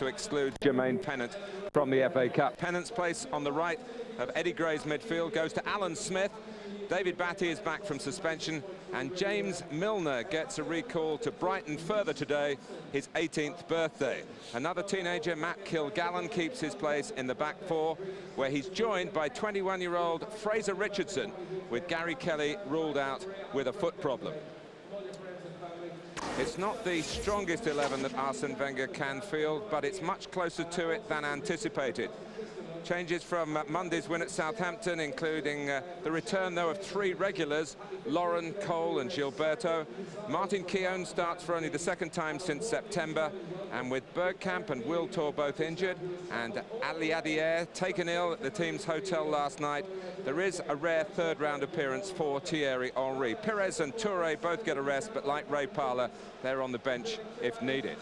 to exclude Jermaine Pennant from the FA Cup. Pennant's place on the right of Eddie Gray's midfield goes to Alan Smith. David Batty is back from suspension, and James Milner gets a recall to Brighton further today, his 18th birthday. Another teenager, Matt Kilgallen, keeps his place in the back four, where he's joined by 21-year-old Fraser Richardson, with Gary Kelly ruled out with a foot problem. It's not the strongest 11 that Arsene Wenger can field, but it's much closer to it than anticipated. Changes from Monday's win at Southampton, including the return, though, of 3 regulars, Lauren, Cole and Gilberto. Martin Keown starts for only the 2nd time since September, and with Bergkamp and Wiltor both injured, and Ali Adier taken ill at the team's hotel last night, there is a rare 3rd-round appearance for Thierry Henry. Pires and Touré both get a rest, but like Ray Parlour, they're on the bench if needed.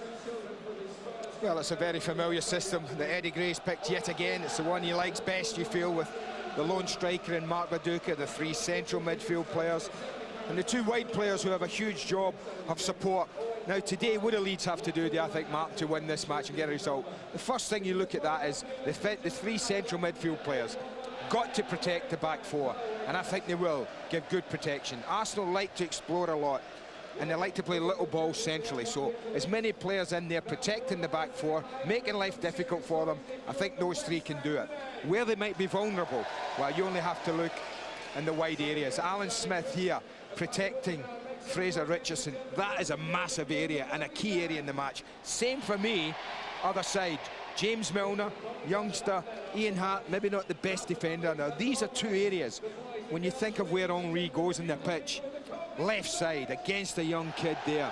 Well, it's a very familiar system that Eddie Gray's picked yet again. It's the one he likes best, you feel, with the lone striker in Mark Viduka, the 3 central midfield players, and the 2 wide players who have a huge job of support. Now, today, what do Leeds have to do, I think, Mark, to win this match and get a result? The first thing you look at that is the 3 central midfield players got to protect the back 4, and I think they will give good protection. Arsenal like to explore a lot, and they like to play little balls centrally, so as many players in there protecting the back 4, making life difficult for them, I think those 3 can do it. Where they might be vulnerable, well, you only have to look in the wide areas. Alan Smith here protecting Fraser Richardson, that is a massive area and a key area in the match. Same for me, other side, James Milner, youngster, Ian Hart, maybe not the best defender. Now, these are 2 areas, when you think of where Henry goes in the pitch, left side against a young kid there,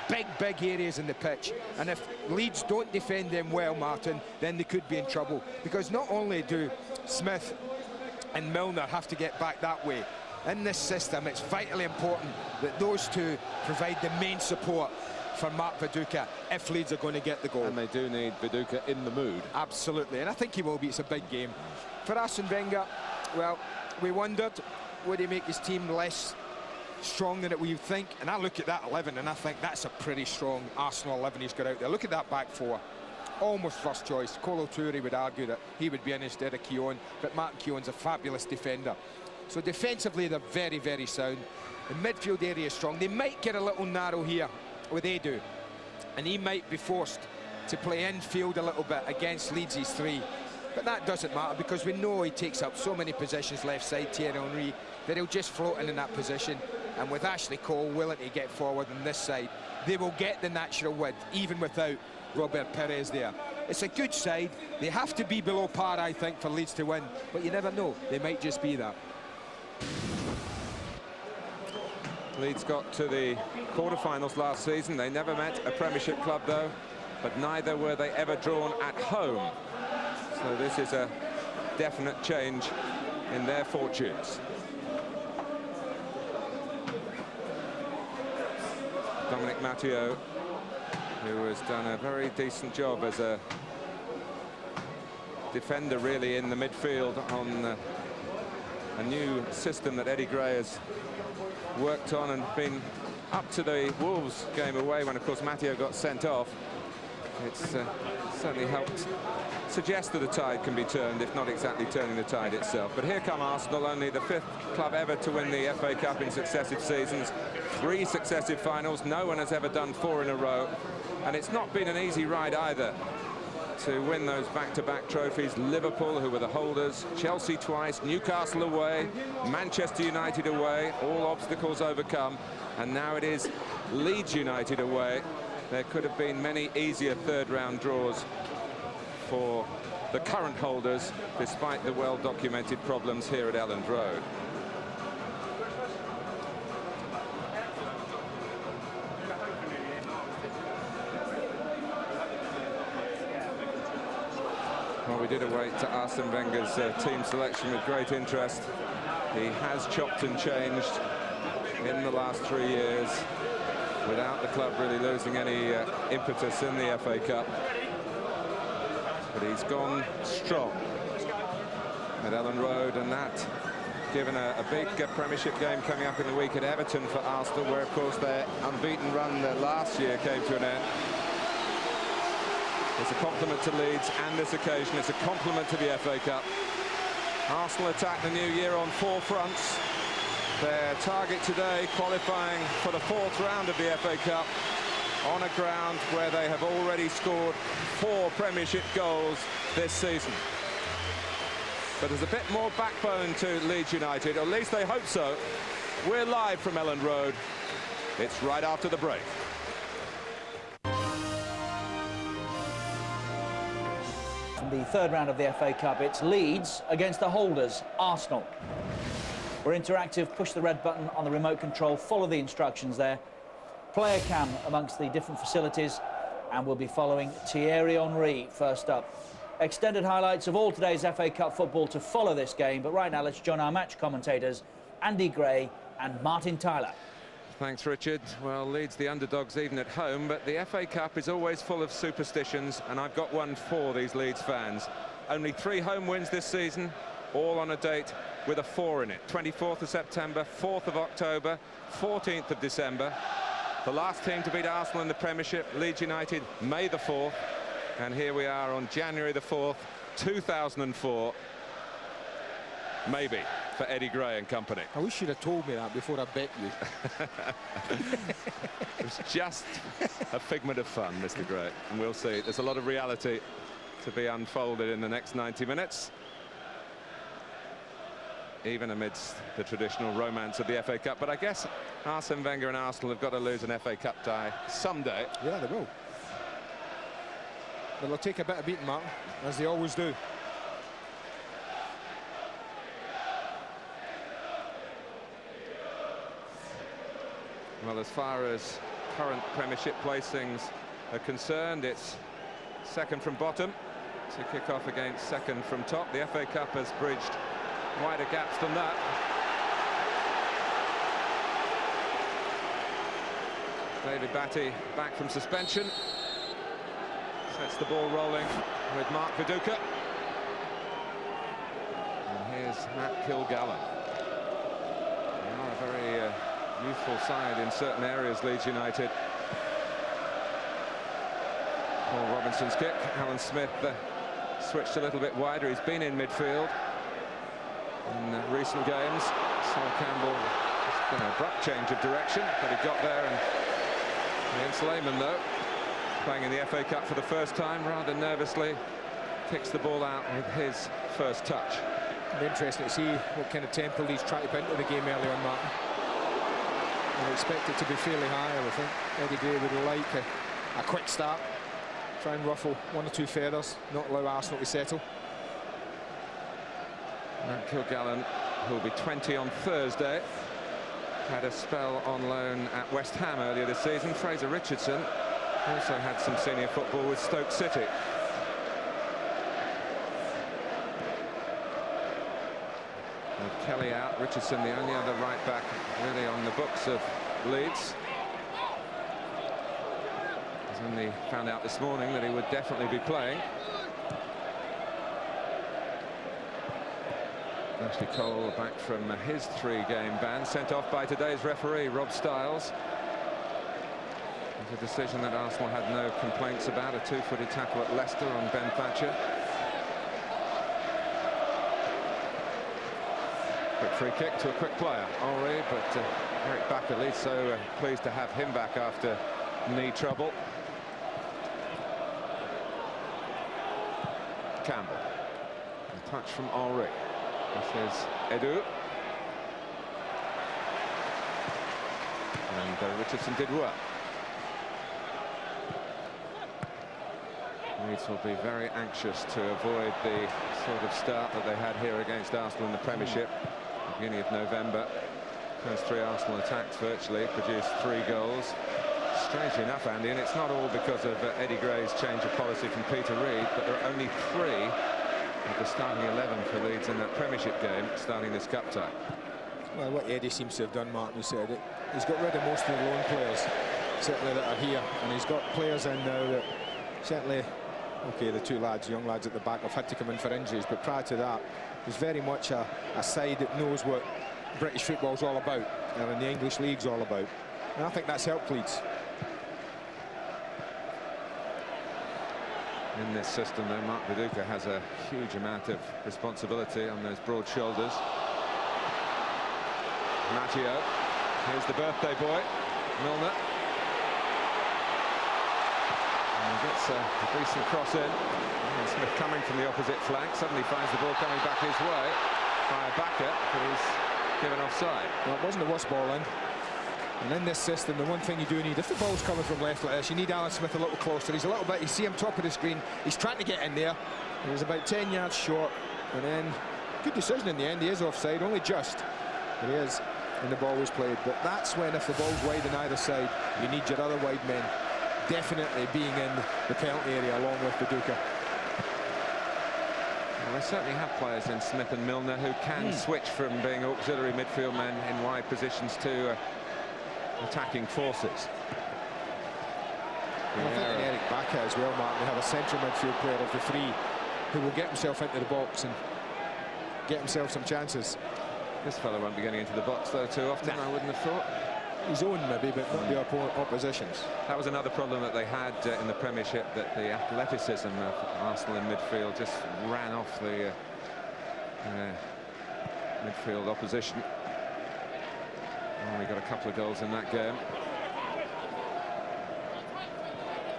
big areas in the pitch, and if Leeds don't defend them well, Martin, then they could be in trouble, because not only do Smith and Milner have to get back that way, in this system it's vitally important that those 2 provide the main support for Mark Viduka if Leeds are going to get the goal. And they do need Viduka in the mood. Absolutely, and I think he will be. It's a big game. For Arsene Wenger, well, we wondered, would he make his team less strong than it we think? And I look at that 11 and I think that's a pretty strong Arsenal 11 he's got out there. Look at that back 4, almost first choice. Kolo Touré would argue that he would be in instead of Keown, but Martin Keown's a fabulous defender. So defensively they're very sound. The midfield area is strong. They might get a little narrow here with Edu, and he might be forced to play infield a little bit against Leeds' 3. But that doesn't matter, because we know he takes up so many positions left side, Thierry Henry, that he'll just float in that position. And with Ashley Cole willing to get forward on this side, they will get the natural width, even without Robert Pires there. It's a good side. They have to be below par, I think, for Leeds to win. But you never know. They might just be that. Leeds got to the quarterfinals last season. They never met a Premiership club, though, but neither were they ever drawn at home. So this is a definite change in their fortunes. Dominic Matteo, who has done a very decent job as a defender, really, in the midfield on a new system that Eddie Gray has worked on and been up to the Wolves game away when, of course, Matteo got sent off. It's certainly helped suggest that the tide can be turned, if not exactly turning the tide itself. But here come Arsenal, only the 5th club ever to win the FA Cup in successive seasons, 3 successive finals. No one has ever done 4 in a row, and it's not been an easy ride either to win those back-to-back trophies. Liverpool, who were the holders, Chelsea twice, Newcastle away, Manchester United away, all obstacles overcome, and now it is Leeds United away. There could have been many easier 3rd-round draws for the current holders, despite the well-documented problems here at Elland Road. Well, we did await Arsene Wenger's team selection with great interest. He has chopped and changed in the last 3 years without the club really losing any impetus in the FA Cup. But he's gone strong at Elland Road, and that, given a big Premiership game coming up in the week at Everton for Arsenal, where, of course, their unbeaten run last year came to an end. It's a compliment to Leeds and this occasion. It's a compliment to the FA Cup. Arsenal attack the new year on 4 fronts. Their target today, qualifying for the 4th round of the FA Cup on a ground where they have already scored 4 Premiership goals this season. But there's a bit more backbone to Leeds United, or at least they hope so. We're live from Elland Road. It's right after the break. From the 3rd round of the FA Cup, it's Leeds against the holders, Arsenal. We're interactive, push the red button on the remote control, follow the instructions there. Player cam amongst the different facilities, and we'll be following Thierry Henry first up. Extended highlights of all today's FA Cup football to follow this game, but right now let's join our match commentators, Andy Gray and Martin Tyler. Thanks, Richard. Well, Leeds the underdogs even at home, but the FA Cup is always full of superstitions, and I've got one for these Leeds fans. Only 3 home wins this season, all on a date with a 4 in it. 24th of September, 4th of October, 14th of December. The last team to beat Arsenal in the Premiership, Leeds United, May the 4th. And here we are on January the 4th, 2004. Maybe for Eddie Gray and company. I wish you'd have told me that before I bet you. It was just a figment of fun, Mr. Gray. And we'll see. There's a lot of reality to be unfolded in the next 90 minutes. Even amidst the traditional romance of the FA Cup. But I guess Arsene Wenger and Arsenal have got to lose an FA Cup tie someday. Yeah, they will. But they'll take a bit of beating, Martin, as they always do. Well, as far as current Premiership placings are concerned, it's 2nd from bottom to kick off against 2nd from top. The FA Cup has bridged wider gaps than that. David Batty back from suspension. Sets the ball rolling with Mark Viduka. And here's Matt Kilgallen. They are a very youthful side in certain areas, Leeds United. Paul Robinson's kick. Alan Smith switched a little bit wider. He's been in midfield in recent games. Sol Campbell, just an abrupt change of direction, but he got there. And Ian Slayman, though, playing in the FA Cup for the first time, rather nervously kicks the ball out with his first touch. It'll be interesting to see what kind of tempo Leeds try to put into the game early on, Martin. I expect it to be fairly high, I think. Eddie Gray would like a quick start, try and ruffle 1 or 2 feathers, not allow Arsenal to settle. Matt Kilgallen, who'll be 20 on Thursday, had a spell on loan at West Ham earlier this season. Fraser Richardson also had some senior football with Stoke City. With Kelly out, Richardson the only other right back really on the books of Leeds. He's only found out this morning that he would definitely be playing. Ashley Cole back from his 3-game ban, sent off by today's referee, Rob Stiles. It was a decision that Arsenal had no complaints about, a 2-footed tackle at Leicester on Ben Thatcher. Quick free kick to a quick player, Henry, but Eric Bakkali so pleased to have him back after knee trouble. Campbell, a touch from Henry. This is Edu. And Richardson did well. Leeds will be very anxious to avoid the sort of start that they had here against Arsenal in the Premiership. Beginning of November, first 3 Arsenal attacks virtually produced 3 goals. Strangely enough, Andy, and it's not all because of Eddie Gray's change of policy from Peter Reid, but there are only 3 of the starting 11 for Leeds in that Premiership game starting this cup tie. Well, what Eddie seems to have done, Martin, he said it. He's got rid of most of the loan players, certainly that are here, and he's got players in now that certainly, okay, the 2 lads, young lads at the back, have had to come in for injuries, but prior to that, he's very much a side that knows what British football's all about, and the English League's all about. And I think that's helped Leeds. in this system, though. Mark Viduka has a huge amount of responsibility on those broad shoulders. Matteo, here's the birthday boy, Milner. And he gets a decent cross in. And Smith coming from the opposite flank, suddenly finds the ball coming back his way by a backer, but he's given offside. Well, it wasn't the worst ball in. And in this system, the one thing you do need, if the ball's coming from left like this, you need Alan Smith a little closer. He's a little bit, you see him top of the screen, he's trying to get in there. He was about 10 yards short, and then good decision in the end. He is offside, only just, but he is, and the ball was played. But that's when, if the ball's wide on either side, you need your other wide men definitely being in the penalty area along with Viduka. Well, they certainly have players in Smith and Milner who can switch from being auxiliary midfield men in wide positions to attacking forces. And I think in Eric Baca as well, Mark, they have a central midfield player of the three who will get himself into the box and get himself some chances. This fellow won't be getting into the box though too often, I wouldn't have thought. His own maybe, but not the opposition's. That was another problem that they had in the Premiership, that the athleticism of Arsenal in midfield just ran off the midfield opposition. Oh, we got a couple of goals in that game.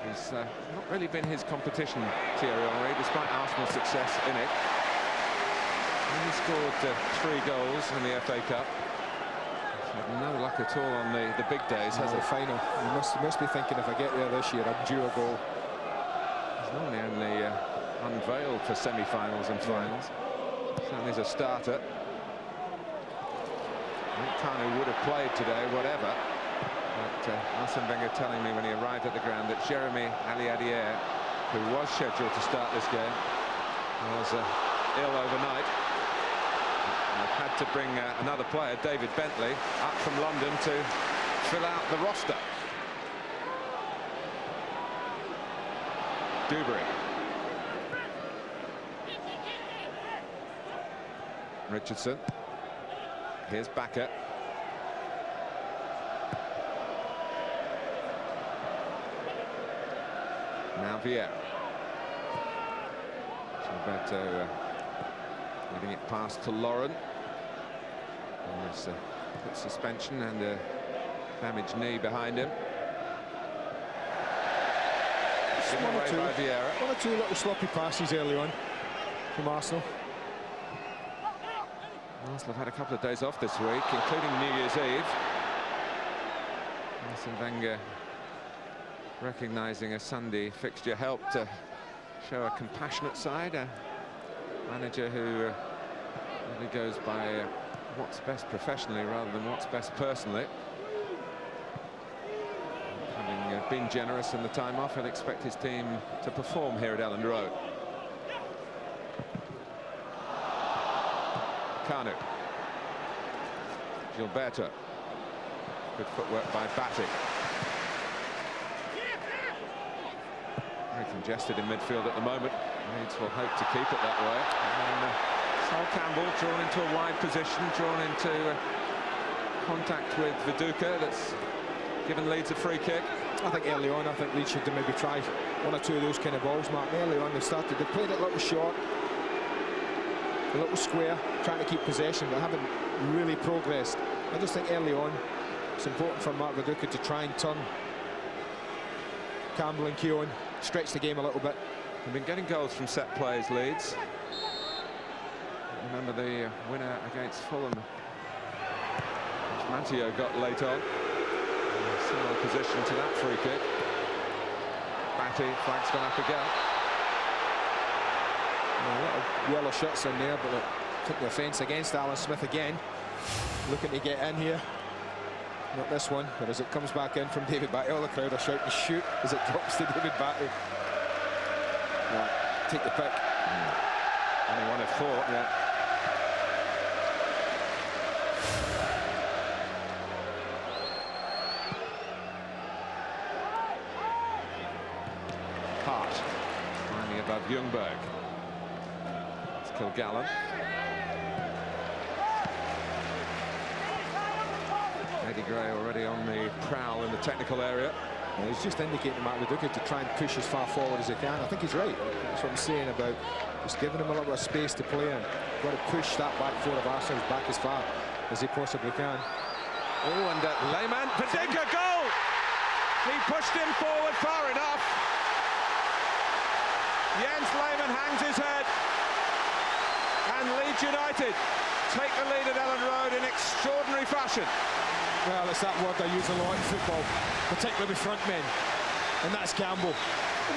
It's not really been his competition, Thierry Henry, despite Arsenal's success in it. He scored 3 goals in the FA Cup. He's had no luck at all on the big days, has the he? final. You must be thinking, if I get there this year, I'm due a goal. He's normally only unveiled for semi-finals and finals. Certainly as a starter. I think Kanu would have played today, whatever. But Arsene Wenger telling me when he arrived at the ground that Jeremy Aliadier, who was scheduled to start this game, was ill overnight. I've had to bring another player, David Bentley, up from London to fill out the roster. Dewberry. Richardson. Here's Baca. Now Vieira. Gilberto leading it past to Lauren. There's a suspension and a damaged knee behind him. One or two little sloppy passes early on from Arsenal. Arsenal have had a couple of days off this week, including New Year's Eve. Arsene Wenger, recognising a Sunday fixture, helped to show a compassionate side, a manager who really goes by what's best professionally rather than what's best personally. Having been generous in the time off, he'll expect his team to perform here at Elland Road. Kanu. Gilberto. Good footwork by Batty. Very congested in midfield at the moment. Leeds will hope to keep it that way. And then Sol Campbell drawn into a wide position, drawn into contact with Viduka. That's given Leeds a free kick. I think early on, I think Leeds should maybe try one or two of those kind of balls, Mark. Early on, they played it a little short, a little square, trying to keep possession, but haven't really progressed. I just think early on, it's important for Mark Viduka to try and turn Campbell and Keown, stretch the game a little bit. They've been getting goals from set plays, Leeds. Remember the winner against Fulham, which Matteo got late on. Similar position to that free kick. Batty, flag's gone up again. A lot of yellow shirts in there, but took the offence against Alan Smith again. Looking to get in here. Not this one, but as it comes back in from David Batty, all the crowd are shouting shoot as it drops to David Batty. Right, take the pick. Only one of 4, yeah. Hart, finally above Ljungberg. It's Kilgallen. Eddie Gray already on the prowl in the technical area. And he's just indicating to Mark Viduka to try and push as far forward as he can. I think he's right. That's what I'm saying about just giving him a little bit of space to play in. Got to push that back four of Arsenal back as far as he possibly can. Oh, and Lehmann, Viduka, goal! He pushed him forward far enough. Jens Lehmann hangs his head. And Leeds United take the lead at Ellen Road in extraordinary fashion. Well, it's that word I use a lot in football, particularly with front men, and that's gamble.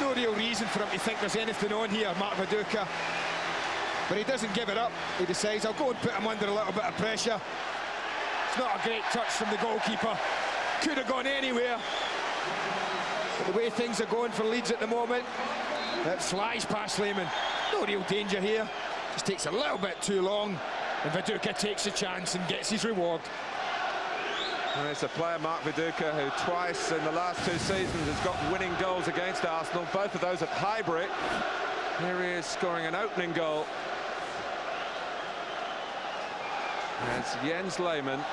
No real reason for him to think there's anything on here, Mark Viduka. But he doesn't give it up. He decides, I'll go and put him under a little bit of pressure. It's not a great touch from the goalkeeper. Could have gone anywhere. But the way things are going for Leeds at the moment, it flies past Lehmann. No real danger here. Just takes a little bit too long. And Viduka takes a chance and gets his reward. And it's a player, Mark Viduka, who twice in the last 2 seasons has got winning goals against Arsenal. Both of those at Highbury. Here he is scoring an opening goal. As Jens Lehmann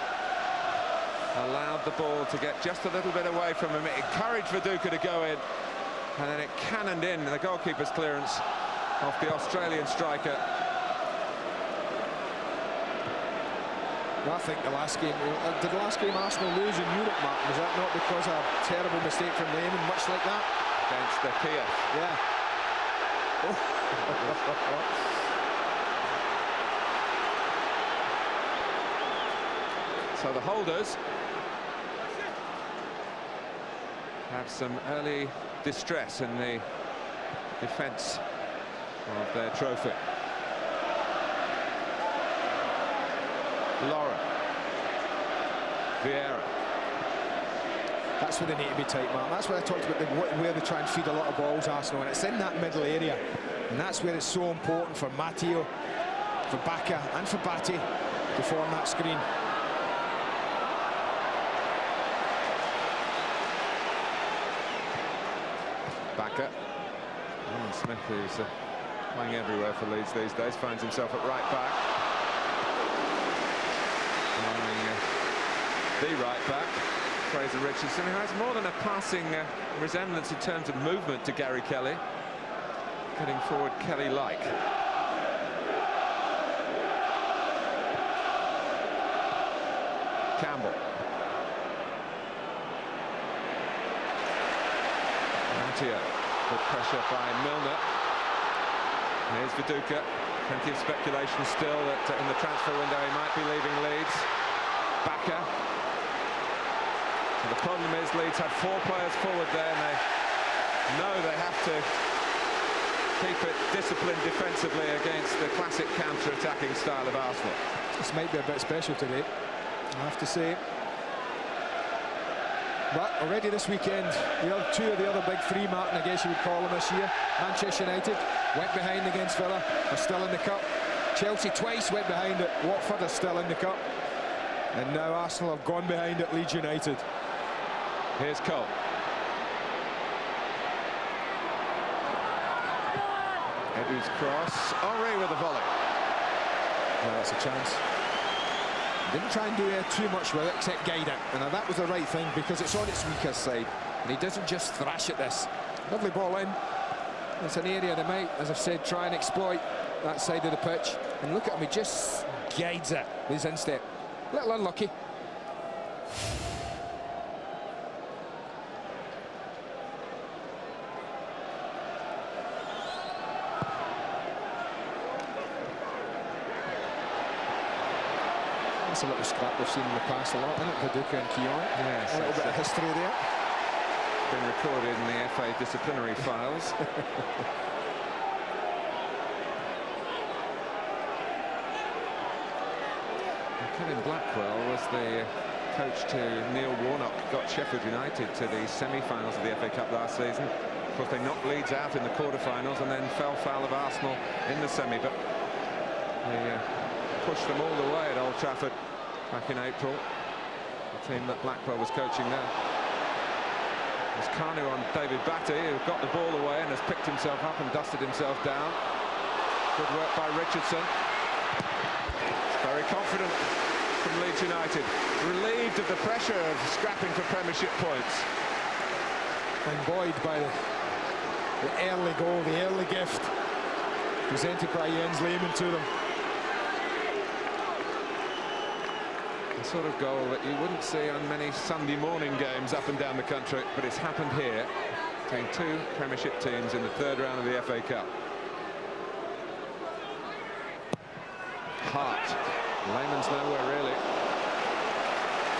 allowed the ball to get just a little bit away from him. It encouraged Viduka to go in, and then it cannoned in the goalkeeper's clearance off the Australian striker. I think the last game, did the last game Arsenal lose in Europe, Mark? Was that not because of a terrible mistake from Lehmann, much like that? Against the Kia. Yeah. So the holders have some early distress in the defence of their trophy. Laura. Vieira. That's where they need to be tight, Mark. That's where I talked about where they try and feed a lot of balls, Arsenal, and it's in that middle area. And that's where it's so important for Matteo, for Bacca and for Batty to form that screen. Bacca. Alan Smith, who's playing everywhere for Leeds these days, finds himself at right back. The right back, Fraser Richardson, who has more than a passing resemblance in terms of movement to Gary Kelly. Getting forward Kelly-like. Campbell. Matteo, good pressure by Milner. Here's Viduka. Plenty of speculation still that in the transfer window he might be leaving Leeds. Bacca. The problem is Leeds have 4 players forward there, and they know they have to keep it disciplined defensively against the classic counter-attacking style of Arsenal. This might be a bit special today, I have to say. But already this weekend, the other 2 of the other big 3, Martin, I guess you would call them this year. Manchester United went behind against Villa, are still in the cup. Chelsea twice went behind it. Watford are still in the cup. And now Arsenal have gone behind at Leeds United. Here's Cole. Edwards cross. Henry with a volley. Well, that's a chance. Didn't try and do too much with it, except guide it. And now that was the right thing, because it's on its weaker side. And he doesn't just thrash at this. Lovely ball in. It's an area they might, as I've said, try and exploit that side of the pitch. And look at him, he just guides it with his instep. A little unlucky. That's a little scrap we've seen in the past a lot, isn't it? Viduka and Kieran. Yes, a little bit of history there. Been recorded in the FA disciplinary files. Kevin Blackwell was the coach to Neil Warnock, got Sheffield United to the semi-finals of the FA Cup last season. Of course, they knocked Leeds out in the quarter-finals and then fell foul of Arsenal in the semi, but they pushed them all the way at Old Trafford back in April. The team that Blackwell was coaching then. There's Kanu on David Batty, who got the ball away and has picked himself up and dusted himself down. Good work by Richardson. Very confident from Leeds United, relieved of the pressure of scrapping for Premiership points. And buoyed by the early goal, the early gift presented by Jens Lehmann to them. The sort of goal that you wouldn't see on many Sunday morning games up and down the country, but it's happened here between two Premiership teams in the third round of the FA Cup. Hart. Lehmann's nowhere really.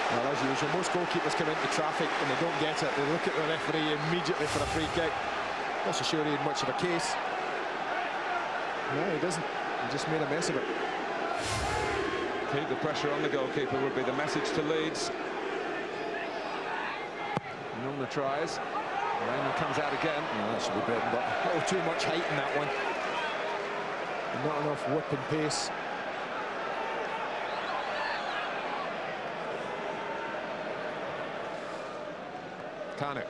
Well, as usual, most goalkeepers come into traffic and they don't get it. They look at the referee immediately for a free kick. Not so sure he had much of a case. No, he doesn't. He just made a mess of it. Keep the pressure on the goalkeeper would be the message to Leeds. Milner tries. Lehmann comes out again. Oh, that should be bread and butter. A little too much height in that one. And not enough whip and pace. Kuhnert.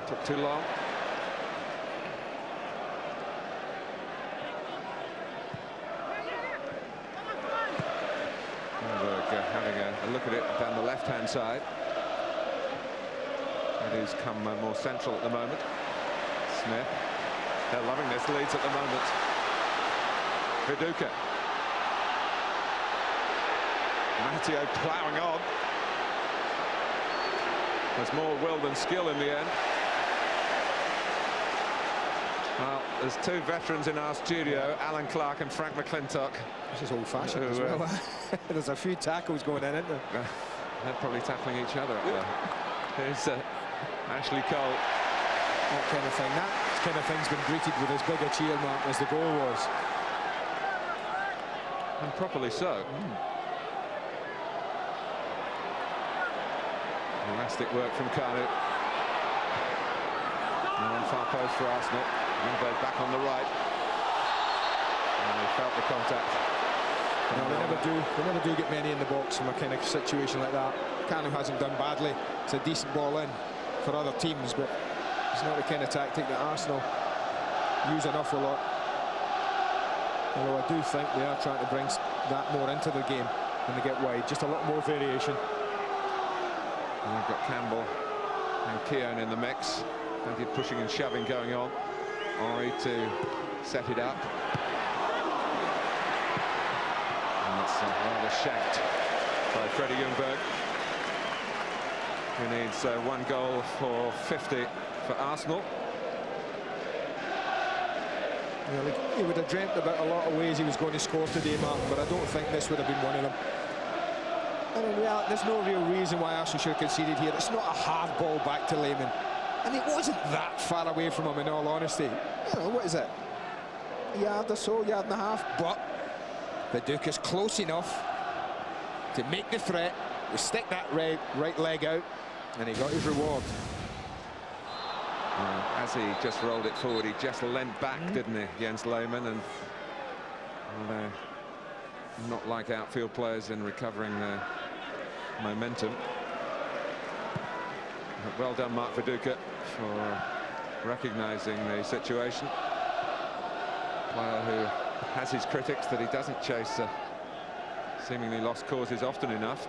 Took too long. Thornburgh having a look at it down the left-hand side. It has come more central at the moment. Smith. They're loving this. Leeds at the moment. Viduka. Matteo ploughing on. There's more will than skill in the end. Well, there's two veterans in our studio, Alan Clark and Frank McClintock. This is old-fashioned as well. There's a few tackles going in, isn't there? They're probably tackling each other up there. Here's Ashley Cole. That kind of thing. That kind of thing's been greeted with as big a cheer mark as the goal was. And properly so. Elastic work from Kuhnert. Now on far post for Arsenal. Lundberg back on the right. And they felt the contact. No, they never do get many in the box from a kind of situation like that. Kuhnert hasn't done badly. It's a decent ball in for other teams, but it's not the kind of tactic that Arsenal use an awful lot. Although I do think they are trying to bring that more into the game when they get wide. Just a lot more variation. And we've got Campbell and Keown in the mix. Plenty of pushing and shoving going on. Henry to set it up. And it's rather shanked by Freddie Ljungberg, who needs one goal for 50 for Arsenal. Well, he would have dreamt about a lot of ways he was going to score today, Martin, but I don't think this would have been one of them. And in reality, there's no real reason why Arsenal should have conceded here. It's not a hard ball back to Lehmann. And it wasn't that far away from him, in all honesty. You know, what is it? A yard or so, yard and a half. But Viduka's close enough to make the threat, to stick that right leg out, and he got his reward. As he just rolled it forward, he just leant back, didn't he, Jens Lehmann? And not like outfield players in recovering their momentum. But well done, Mark Viduka, for recognising the situation. Player who has his critics that he doesn't chase seemingly lost causes often enough.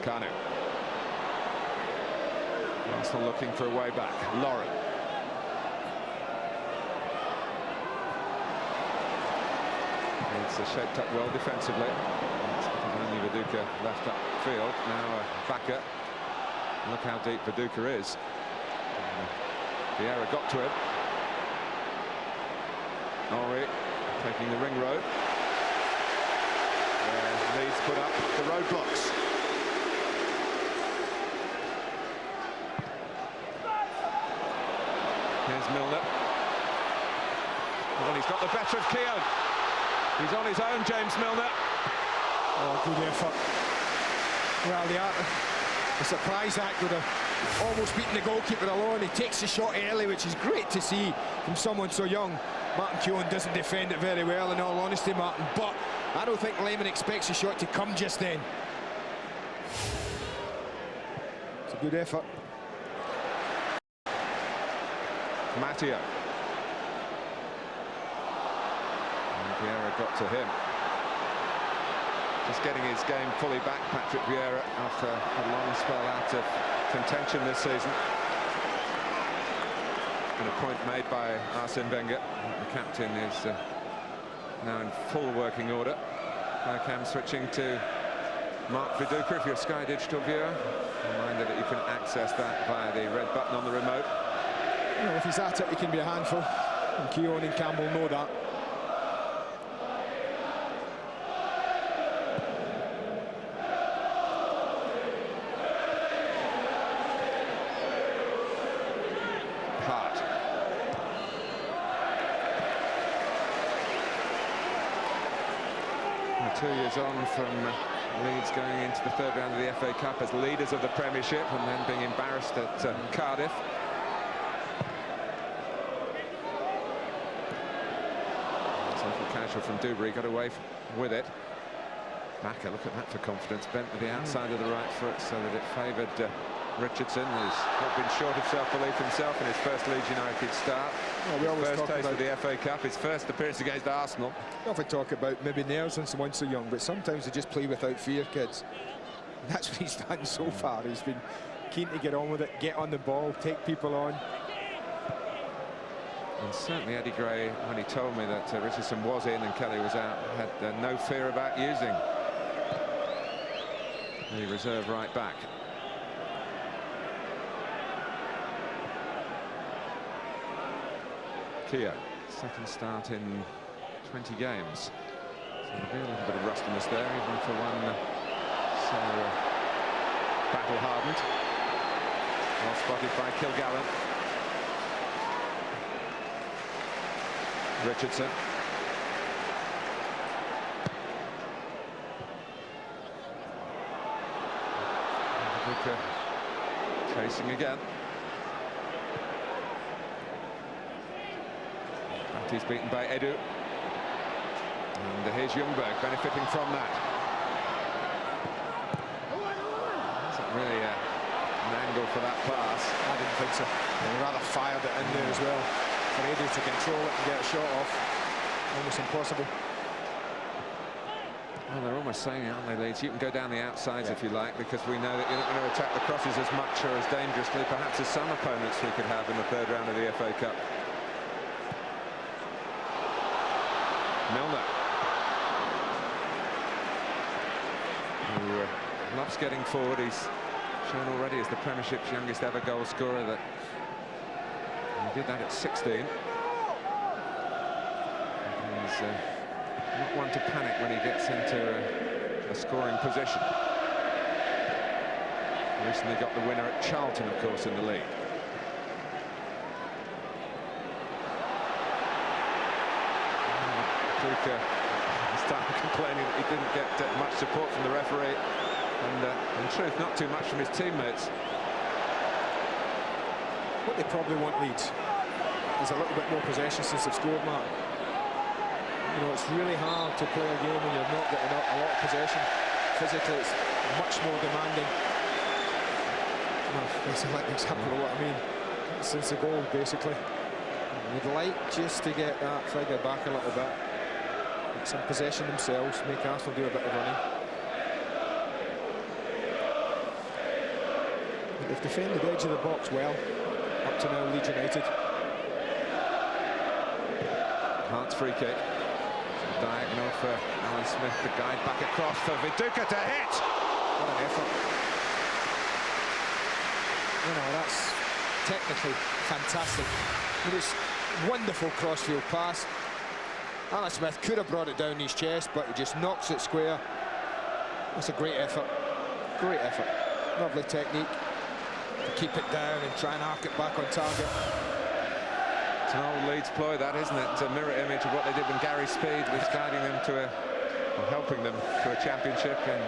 Kuhnert. Arsenal looking for a way back. Lauren. It's shaped up well defensively. Only Viduka left up field. Now Bakker. Look how deep Viduka is. The error got to him. Henry taking the ring road. Leeds put up the roadblocks. Here's Milner. Well, he's got the better of Keown. He's on his own, James Milner. Oh, good effort. Well, the surprise act would have almost beaten the goalkeeper alone. He takes the shot early, which is great to see from someone so young. Martin Keown doesn't defend it very well, in all honesty, Martin, but I don't think Lehmann expects the shot to come just then. It's a good effort. Matteo. And Vieira got to him. Just getting his game fully back, Patrick Vieira, after a long spell out of contention this season. And a point made by Arsene Wenger. The captain is now in full working order. Cam switching to Mark Viduka if you're a Sky Digital viewer. Reminder that you can access that via the red button on the remote. You know, if he's at it, he can be a handful. And Keown and Campbell know that. Hart. We're 2 years on from Leeds going into the third round of the FA Cup as leaders of the Premiership and then being embarrassed at Cardiff. Casual from Dubry, got away with it. Backer, look at that for confidence, bent with the outside of the right foot so that it favoured Richardson, who's not been short of self-belief himself in his first Leeds United start. Well, his first taste of the FA Cup, his first appearance against Arsenal. We often talk about maybe nerves and someone so young, but sometimes they just play without fear, kids. That's what he's done so far. He's been keen to get on with it, get on the ball, take people on. And certainly Eddie Gray, when he told me that Richardson was in and Kelly was out, had no fear about using the reserve right back. Kia, second start in 20 games. So there'll be a little bit of rustiness there, even for one so battle-hardened. Well spotted by Kilgallen. Richardson. Chasing again. And he's beaten by Edu. And here's Ljungberg benefiting from that. Isn't really an angle for that pass. I didn't think so. They rather fired it in there as well. For Edu to control it and get a shot off, almost impossible. Well, they're almost saying, aren't they, Leeds? You can go down the outsides if you like, because we know that you're not going to attack the crosses as much or as dangerously, perhaps, as some opponents we could have in the third round of the FA Cup. Milner, who loves getting forward. He's shown already as the Premiership's youngest ever goal scorer that he did that at 16. He's not one to panic when he gets into a scoring position. Recently got the winner at Charlton, of course, in the league. Duka started complaining that he didn't get much support from the referee, and in truth, not too much from his teammates. What they probably want, Leeds, is a little bit more possession since they've scored, Mark. You know, it's really hard to play a game when you're not getting a lot of possession. Physically, it's much more demanding. That's an example of what I mean. Since the goal, basically. You'd like just to get that figure back a little bit. Get some possession themselves, make Arsenal do a bit of running. They've defended the edge of the box well, up to now, Leeds United. Hart's free kick. Diagonal for Alan Smith to guide back across for Viduka to hit. What an effort. You know, that's technically fantastic. It is wonderful crossfield pass. Alan Smith could have brought it down his chest, but he just knocks it square. That's a great effort. Great effort. Lovely technique to keep it down and try and arc it back on target. It's an old Leeds ploy, that, isn't it? It's a mirror image of what they did when Gary Speed was guiding them to or helping them to a championship in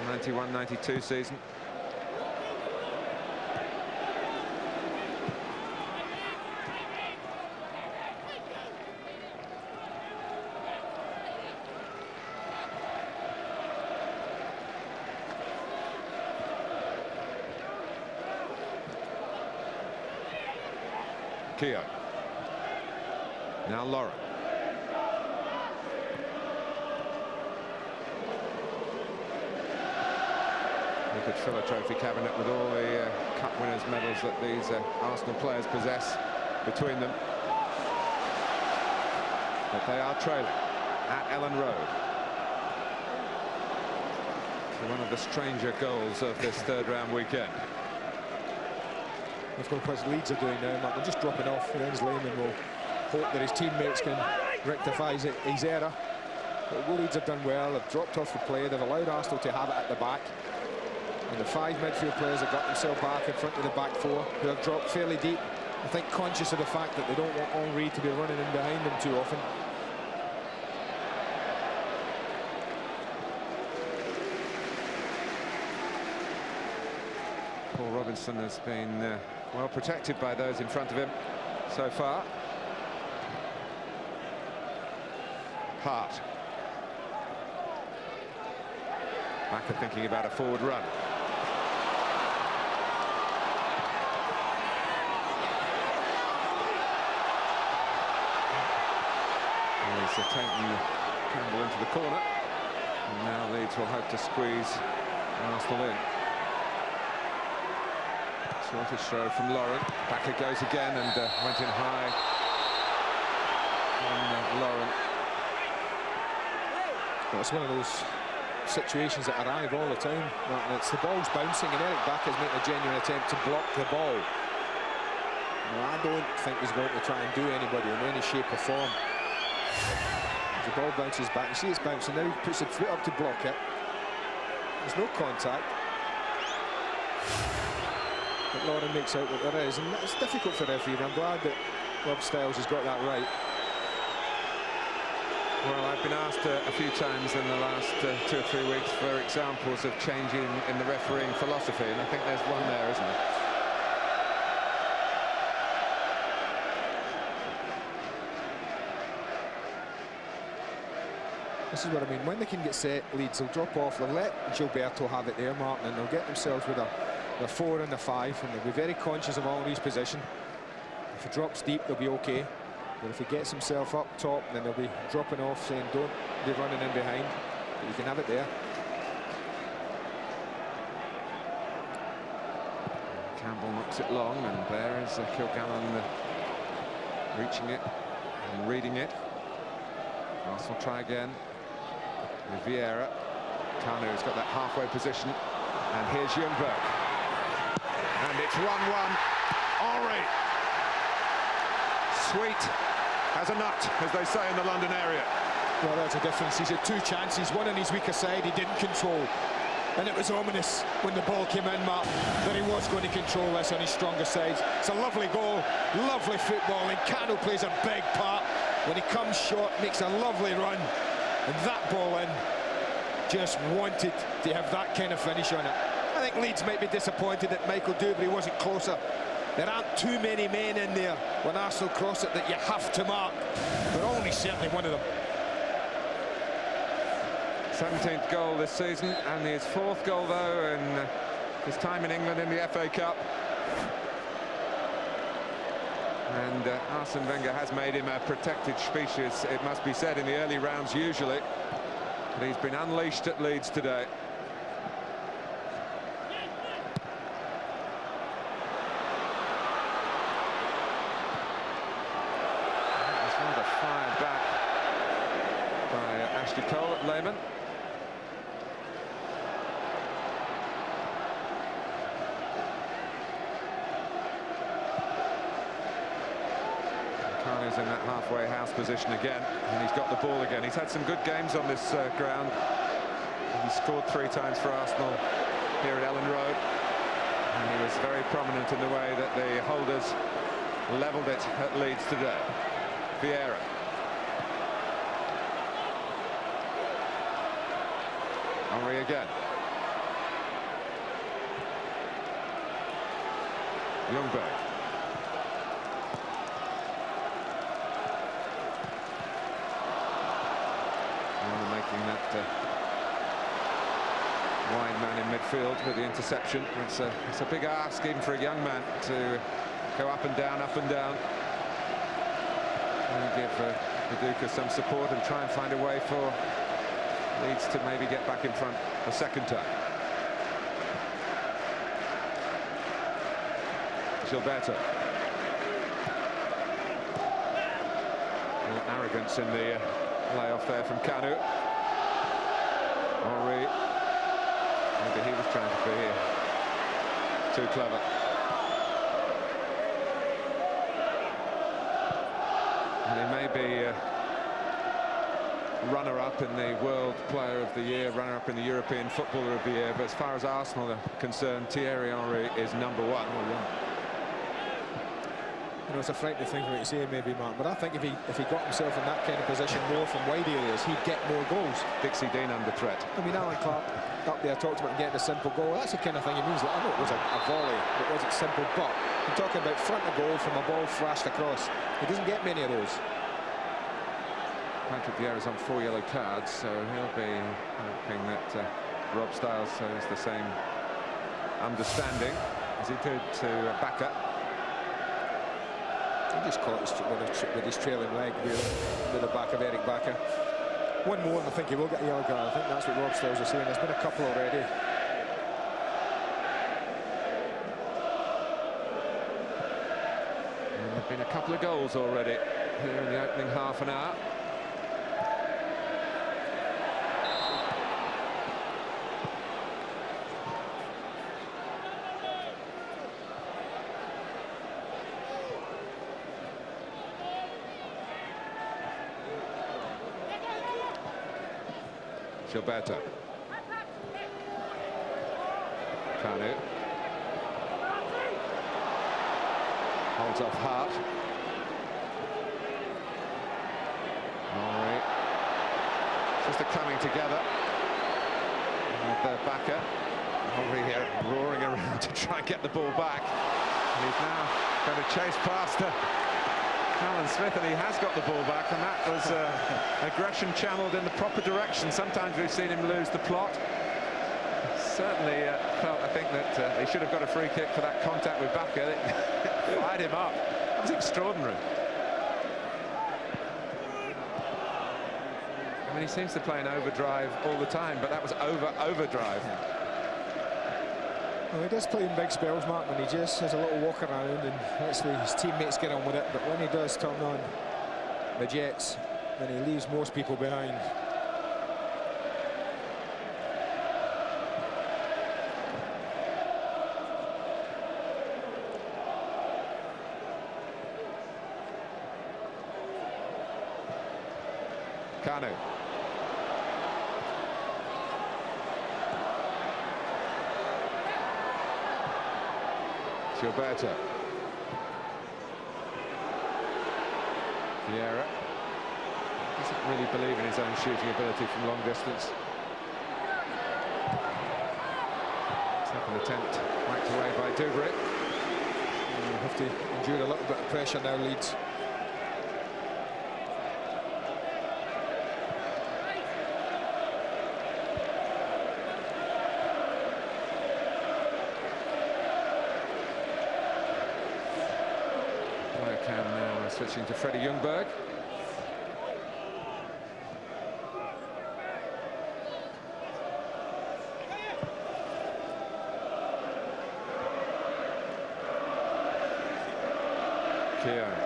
the 91-92 season. Keogh. Now Lauren. You could fill a trophy cabinet with all the cup winners' medals that these Arsenal players possess between them. But they are trailing at Ellen Road. One of the stranger goals of this third-round weekend. Of course, what Leeds are doing now, Mark, they're just dropping off. Jens Lehmann will hope that his teammates can rectify his error. But Leeds have done well. They've dropped off the play. They've allowed Arsenal to have it at the back. And the 5 midfield players have got themselves back in front of the back 4, who have dropped fairly deep. I think conscious of the fact that they don't want Henry to be running in behind them too often. Paul Robinson has been well protected by those in front of him so far. Hart. Backer thinking about a forward run. He's taking Campbell into the corner. And now Leeds will hope to squeeze Arsenal in. Shortish throw from Lauren. Back it goes again and went in high on Lauren. Well, it's one of those situations that arrive all the time. It's the ball's bouncing and Eric Backer's making a genuine attempt to block the ball. Now, I don't think he's going to try and do anybody in any shape or form. As the ball bounces back, you see it's bouncing now, he puts the foot up to block it. There's no contact. But Lauren makes out that there is, and it's difficult for referee, and I'm glad that Rob Stiles has got that right. Well, I've been asked a few times in the last 2 or 3 weeks for examples of changing in the refereeing philosophy, and I think there's one there, isn't there? This is what I mean. When they can get set, Leeds will drop off. They'll let Gilberto have it there, Martin, and they'll get themselves with a 4 and a 5, and they'll be very conscious of Henry's position. If he drops deep, they'll be okay. But if he gets himself up top, then they'll be dropping off, saying don't be running in behind. But you can have it there. Campbell knocks it long, and there is Kilgallen reaching it and reading it. Arsenal try again with Vieira. Kuhnert has got that halfway position, and here's Ljungberg. And it's 1-1. Henry. Sweet as a nut, as they say in the London area. Well, that's a difference. He's had 2 chances, one on his weaker side he didn't control. And it was ominous when the ball came in, Mark, that he was going to control this on his stronger side. It's a lovely goal, lovely footballing. Cano plays a big part. When he comes short, makes a lovely run. And that ball in, just wanted to have that kind of finish on it. I think Leeds might be disappointed that Michael Dewberry wasn't closer. There aren't too many men in there when Arsenal cross it that you have to mark, but only certainly one of them. 17th goal this season, and his 4th goal, though, in his time in England in the FA Cup. And Arsene Wenger has made him a protected species, it must be said, in the early rounds usually. But he's been unleashed at Leeds today. Fired back by Ashley Cole at Lehmann. Carney's in that halfway house position again, and he's got the ball again. He's had some good games on this ground. He scored 3 times for Arsenal here at Ellen Road, and he was very prominent in the way that the holders levelled it at Leeds today. Vieira. Henry again. Ljungberg. Making that wide man in midfield with the interception. It's a big ask even for a young man to go up and down, up and down. and give Viduka some support and try and find a way for Leeds to maybe get back in front a second time. Gilberto. Arrogance in the layoff there from Kanu. Henry. Maybe he was trying to be too clever. And he may be runner-up in the World Player of the Year, runner-up in the European Footballer of the Year, but as far as Arsenal are concerned, Thierry Henry is #1. You know, it's a frightening thing for me to say, maybe, Mark, but I think if he got himself in that kind of position more from wide areas, he'd get more goals. Dixie Dean under threat. I mean, Alan Clark up there talked about getting a simple goal. That's the kind of thing he means. Like, I know it was a volley, it wasn't simple, but I'm talking about front of goal from a ball flashed across. He doesn't get many of those. Patrick Vieira's on 4 yellow cards, so he'll be hoping that Rob Styles shows the same understanding as he did to Bacca. He just caught with his trailing leg with the back of Eric Bacca. One more and I think he will get a yellow card. I think that's what Rob Styles is saying. There's been a couple already. And there have been a couple of goals already here in the opening half an hour. Gilberto. Kanu. Holds off Hart. Henry. Just a coming together. With the Bacca. Henry here roaring around to try and get the ball back. And he's now going to chase past Alan Smith, and he has got the ball back, and that was aggression channeled in the proper direction. Sometimes we've seen him lose the plot. Certainly felt, I think, that he should have got a free kick for that contact with Bacca. It fired him up. That was extraordinary. I mean, he seems to play an overdrive all the time, but that was overdrive. Well, he does play in big spells, Mark, and he just has a little walk around and lets his teammates get on with it. But when he does turn on the jets, then he leaves most people behind. Kanu. Gilberto. Vieira doesn't really believe in his own shooting ability from long distance. Second attempt whacked away by Dubrick. We'll have to endure a little bit of pressure now, Leeds. Switching to Freddie Ljungberg. Kieran.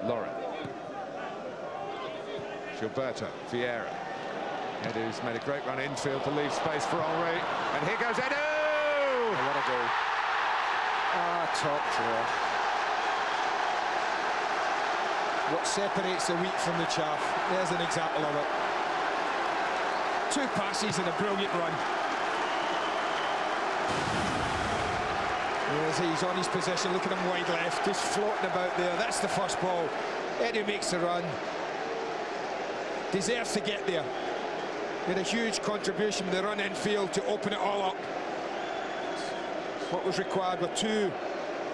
Lauren. Gilberto. Vieira. Edu's made a great run infield to leave space for Henry, and here goes Edu! Oh, what a goal. Top draw. What separates the wheat from the chaff? There's an example of it. 2 passes and a brilliant run. He's on his position, look at him wide left, just floating about there. That's the first ball. Edu makes the run. Deserves to get there. Made a huge contribution with the run infield to open it all up. What was required were 2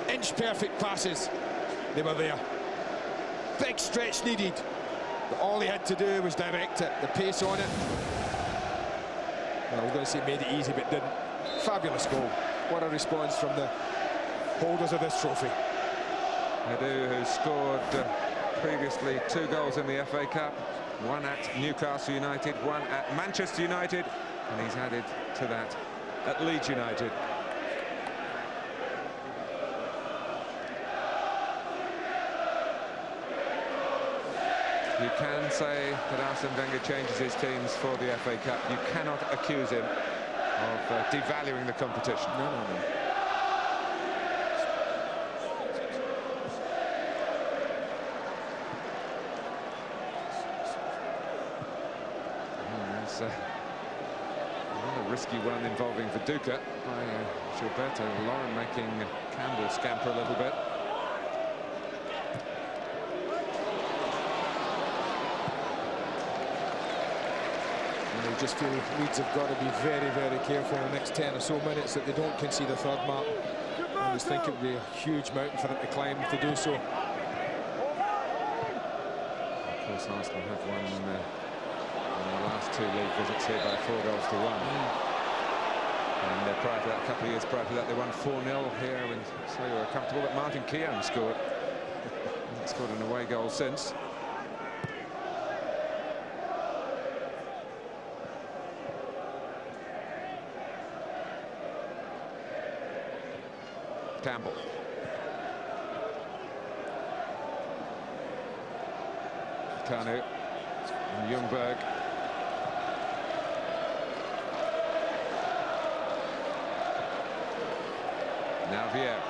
inch-perfect passes. They were there. Big stretch needed, but all he had to do was direct it. The pace on it. Well, I was going to say made it easy, but didn't. Fabulous goal. What a response from the holders of this trophy. Nando, who scored previously 2 goals in the FA Cup, 1 at Newcastle United, 1 at Manchester United, and he's added to that at Leeds United. You can say that Arsene Wenger changes his teams for the FA Cup. You cannot accuse him of devaluing the competition. No, no, no. There's another risky one involving Viduka by Gilberto. Lauren making Campbell scamper a little bit. I just feel Leeds have got to be very, very careful in the next 10 or so minutes that they don't concede a third mark. I just think it would be a huge mountain for them to climb to do so. Of course, Arsenal have won in the last 2 league visits here by 4 goals to 1. And prior to that, a couple of years prior to that, they won 4-0 here, and so they were comfortable. But Martin Keown scored. Hasn't scored an away goal since. Campbell. Kanu and Ljungberg. Now Vieira.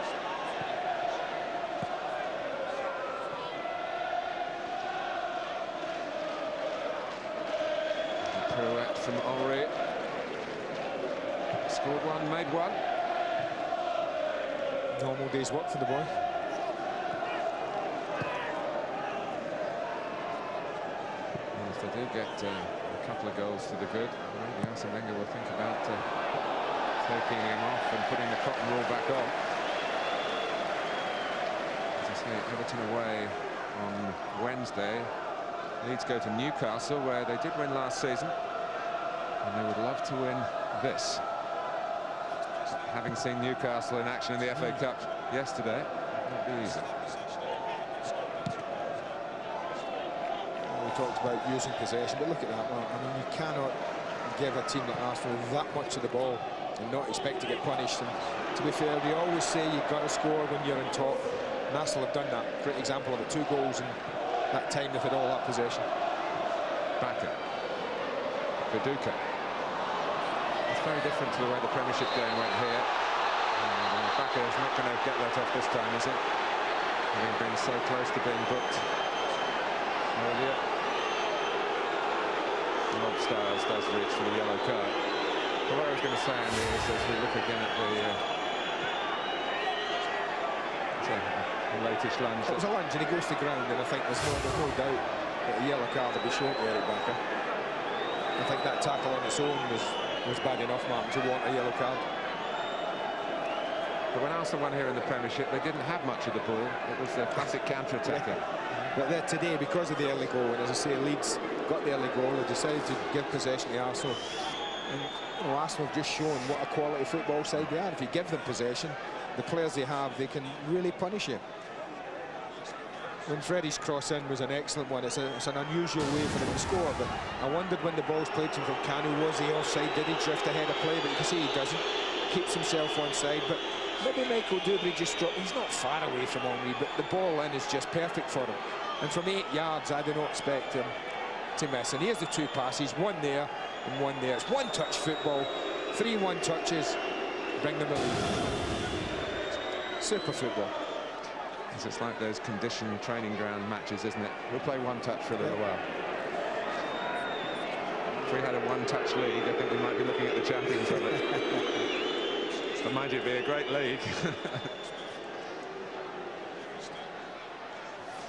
Pirouette from Henry. Scored 1, made 1. Normal day's work for the boy. Well, if they do get a couple of goals to the good, maybe Arsene Wenger will think about taking him off and putting the cotton wool back on. As I say, Everton away on Wednesday. Leeds go to Newcastle, where they did win last season, and they would love to win this. Having seen Newcastle in action in the FA Cup yesterday, it won't be easy. Well, we talked about using possession, but look at that, Mark. I mean, you cannot give a team like Arsenal that much of the ball and not expect to get punished. And to be fair, we always say you've got to score when you're on top, and Arsenal have done that. Great example of it, 2 goals in that time they've had all that possession. Bakker. Viduka. It's very different to the way the Premiership game went here. Bakker is not going to get that off this time, is it? Having been so close to being booked earlier. Rob Styles does reach for the yellow card. But what I was going to say, Andy, is as we look again at the latish lunge. It was a lunge and he goes to ground, and I think there's no doubt that a yellow card will be shown to Eric Bakker. I think that tackle on its own was bad enough, Martin, to want a yellow card. But when Arsenal won here in the Premiership, they didn't have much of the ball. It was a classic counter-attacking. But today, because of the early goal, and as I say, Leeds got the early goal, they decided to give possession to Arsenal. And you know, Arsenal have just shown what a quality football side they are. If you give them possession, the players they have, they can really punish you. When Freddie's cross in was an excellent one. It's an unusual way for them to score, but I wondered when the ball's played to him from Kanu, was he offside? Did he drift ahead of play? But you can see he doesn't. Keeps himself on side, but maybe Michael Dubry just dropped. He's not far away from Henry, but the ball in is just perfect for him. And from 8 yards, I do not expect him to miss. And here's the 2 passes, one there and one there. It's one-touch football, 3 one-touches, bring them a lead. Super football. It's like those conditioned training ground matches, isn't it? We'll play one touch for a little while. If we had a one-touch league, I think we might be looking at the champions of it. But mind you, it'd be a great league.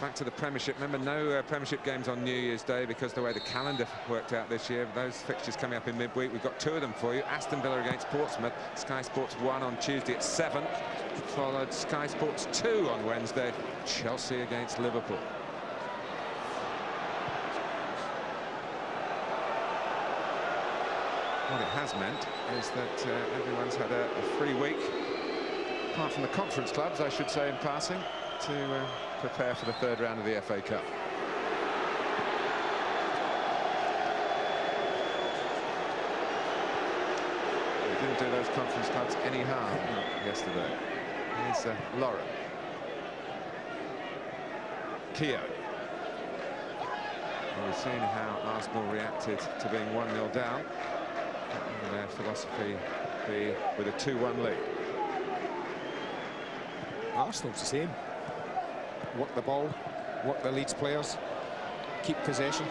Back to the Premiership. Remember, no Premiership games on New Year's Day because the way the calendar worked out this year. Those fixtures coming up in midweek. We've got 2 of them for you. Aston Villa against Portsmouth. Sky Sports 1 on Tuesday at 7. Followed Sky Sports 2 on Wednesday. Chelsea against Liverpool. What it has meant is that everyone's had a free week, apart from the conference clubs, I should say in passing, to prepare for the third round of the FA Cup. They didn't do those conference clubs any harm yesterday. Here's Lauren. Keogh. We've seen how Arsenal reacted to being 1-0 down. And their philosophy be with a 2-1 lead. Arsenal's the same. Work the ball, work the Leeds players, keep possession.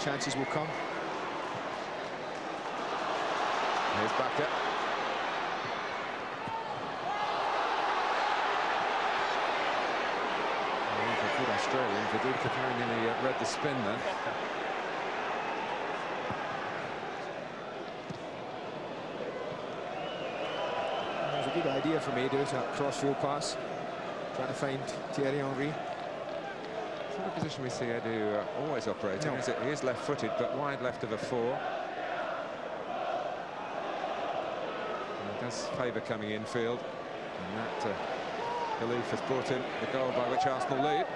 Chances will come. Here's Bakker. A good Australian. Viduka very nearly read the spin then. It was a good idea from Edu, that cross-field pass, trying to find Thierry Henry. It's not a position we see Edu always operating, is it? He is left-footed, but wide left of a 4. And it does favour coming infield, and that belief has brought in the goal by which Arsenal lead.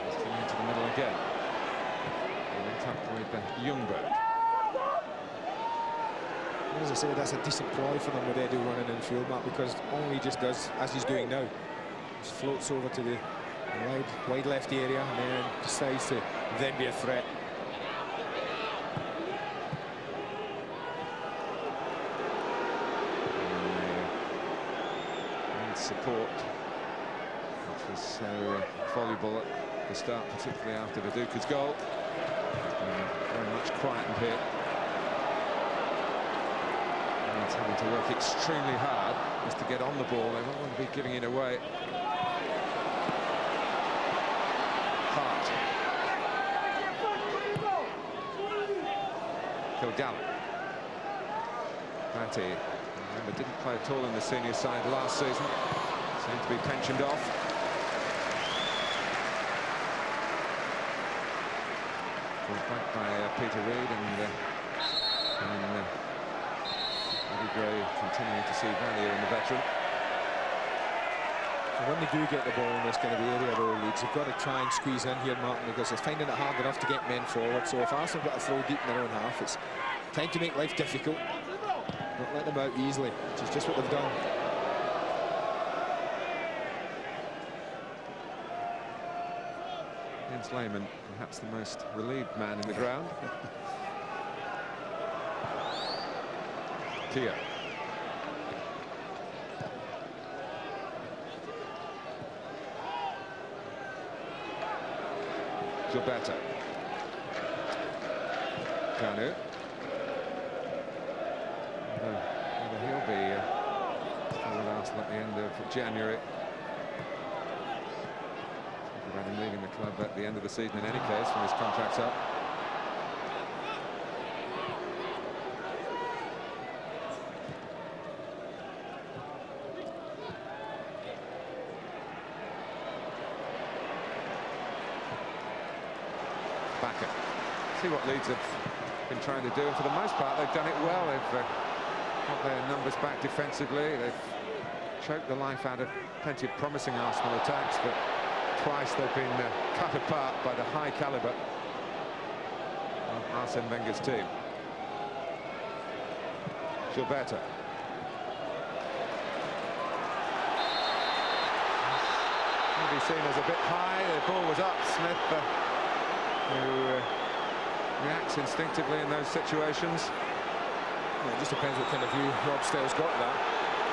He's coming into the middle again. He went up with Ljungberg. As I say, that's a decent ploy for them with Edu running in field, Matt, because all he just does, as he's doing now, just floats over to the wide left area and then decides to then be a threat. Support, which was so voluble at the start, particularly after Viduka's goal. Very much quietened here. And it's having to work extremely hard just to get on the ball. They won't want to be giving it away. Hart. Kilgallen. Batty. But didn't play at all in the senior side last season. Seemed to be pensioned off. Brought back by Peter Reid, and Eddie Gray continuing to see value in the veteran. And when they do get the ball in this kind of area, though, Leeds, they've got to try and squeeze in here, Martin, because they're finding it hard enough to get men forward. So if Arsenal got to throw deep in their own half, it's time to make life difficult. Not let them out easily, which is just what they've done. Jens Lehmann, perhaps the most relieved man in the ground. Keogh. Gilberto. Kanu. Whether he'll be still with Arsenal at the end of January. Think about him leaving the club at the end of the season in any case when his contract's up. Bakker. See what Leeds have been trying to do, and for the most part they've done it well. They've got their numbers back defensively. They've choked the life out of plenty of promising Arsenal attacks, but twice they've been cut apart by the high calibre of Arsene Wenger's team. Gilberto. Maybe seen as a bit high. The ball was up. Smith, who reacts instinctively in those situations. Well, it just depends what kind of view Rob Stell's got of that.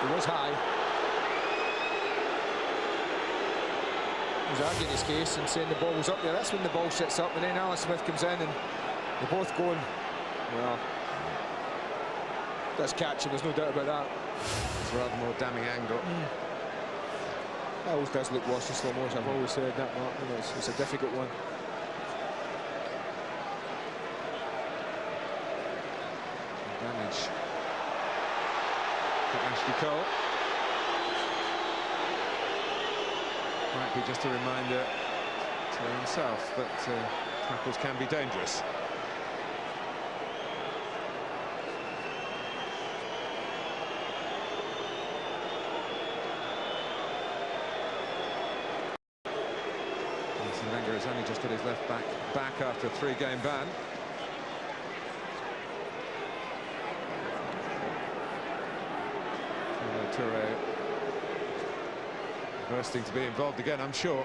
It was high. He was arguing his case and saying the ball was up there. That's when the ball sits up, and then Alan Smith comes in, and they're both going, well, that's catching, there's no doubt about that. It's a rather more damning angle. That always does look worse in slow motion. I've always said that, Mark. You know, it's a difficult one. Damage to Ashley Cole. Might be just a reminder to himself that tackles can be dangerous. Wenger has only just got his left back after a 3-game ban. Toure bursting to be involved again, I'm sure.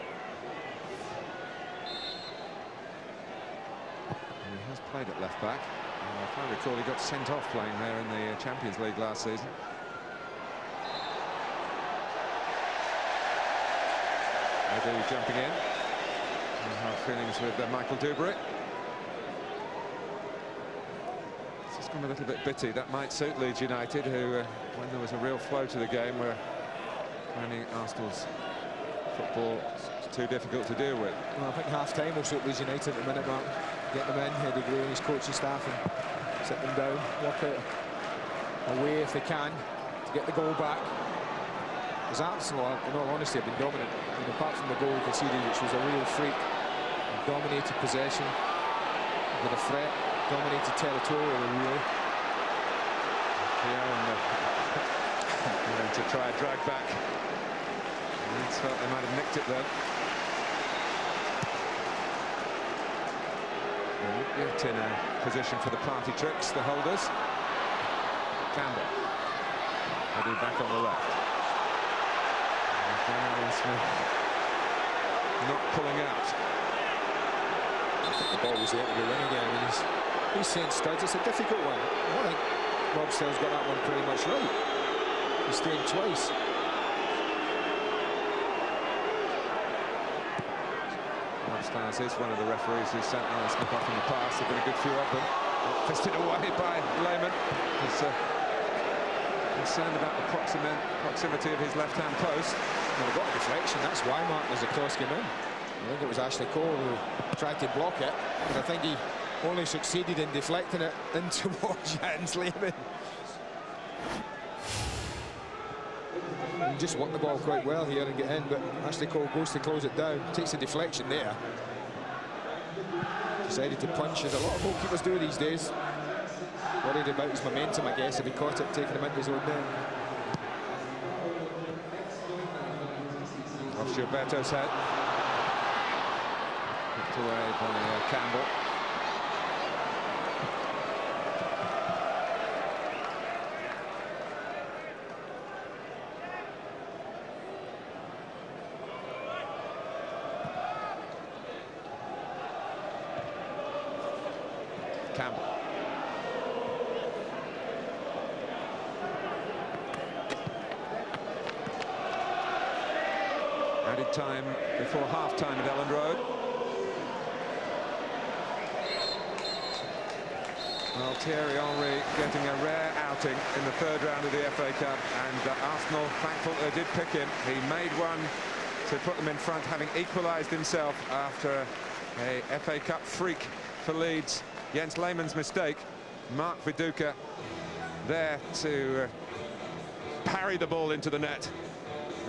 And he has played at left back. If I recall, he got sent off playing there in the Champions League last season. Maybe jumping in. Hard feelings with Michael Dubry. It's just gone a little bit bitty. That might suit Leeds United, who, when there was a real flow to the game, were finding Arsenal's football too difficult to deal with. Well, I think half-time will suit Leeds United at the minute, Mark. Get them in, Eddie Gray and his coaching staff, and sit them down, work out a way if they can to get the goal back. Because Arsenal, in all honesty, have been dominant. I mean, apart from the goal conceded, which was a real freak, dominated possession, with a threat, dominated territorially, really. Kieran to try a drag back. Leeds felt they might have nicked it then. Yet in a position for the party tricks, the holders. Campbell. Eddie back on the left. And Smith not pulling out. I think the ball was there to go in again. I mean, he's saying studs. It's a difficult one. I think Rob Stell's got that one pretty much right. He's stayed twice. Stars is one of the referees who sent Alan Smith off in the past. There've been a good few of them. Fisted away by Lehman. He's concerned about the proximity of his left-hand post. Well, they got a deflection. That's why, Mark, as the cross came in. I think it was Ashley Cole who tried to block it, but I think he only succeeded in deflecting it in towards Jens Lehman. Just won the ball quite well here and get in, but Ashley Cole goes to close it down, takes a deflection there. Decided to punch, as a lot of goalkeepers do these days. Worried about his momentum, I guess, if he caught it, taking him into his own net. Off Gilberto's head. Picked away by Campbell. Campbell. Added time before half-time at Elland Road. Well, Thierry Henry getting a rare outing in the third round of the FA Cup, and Arsenal thankful they did pick him. He made one to put them in front, having equalised himself after a FA Cup freak for Leeds. Jens Lehmann's mistake. Mark Viduka there to parry the ball into the net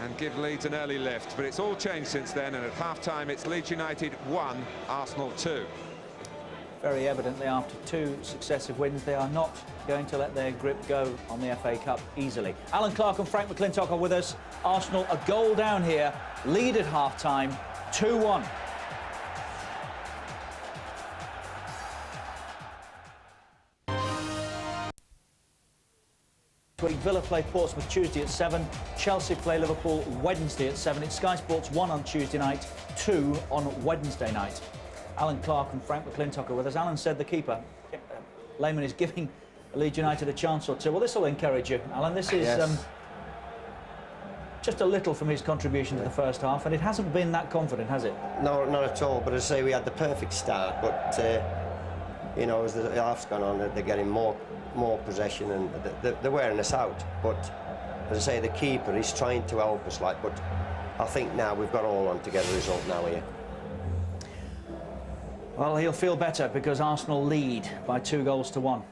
and give Leeds an early lift. But it's all changed since then, and at half-time it's Leeds United 1, Arsenal 2. Very evidently, after 2 successive wins, they are not going to let their grip go on the FA Cup easily. Alan Clark and Frank McClintock are with us. Arsenal a goal down here, lead at half-time, 2-1. Villa play Portsmouth Tuesday at 7. Chelsea play Liverpool Wednesday at 7. It's Sky Sports 1 on Tuesday night, 2 on Wednesday night. Alan Clark and Frank McClintock are with us. Alan said the keeper, Lehmann, is giving Leeds United a chance or two. Well, this will encourage you, Alan. This is just a little from his contribution to the first half, and it hasn't been that confident, has it? No, not at all. But as I say, we had the perfect start. But you know, as the half's gone on, they're getting more possession, and they're wearing us out. But as I say, the keeper is trying to help us. But I think now we've got all on to get a result now here. Well, he'll feel better because Arsenal lead by 2-1.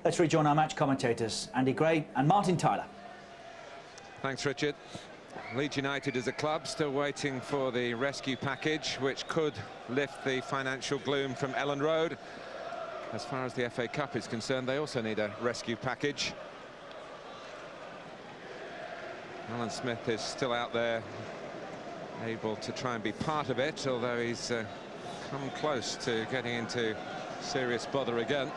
Let's rejoin our match commentators, Andy Gray and Martin Tyler. Thanks, Richard. Leeds United as a club still waiting for the rescue package, which could lift the financial gloom from Elland Road. As far as the FA Cup is concerned, they also need a rescue package. Alan Smith is still out there able to try and be part of it, although he's come close to getting into serious bother again.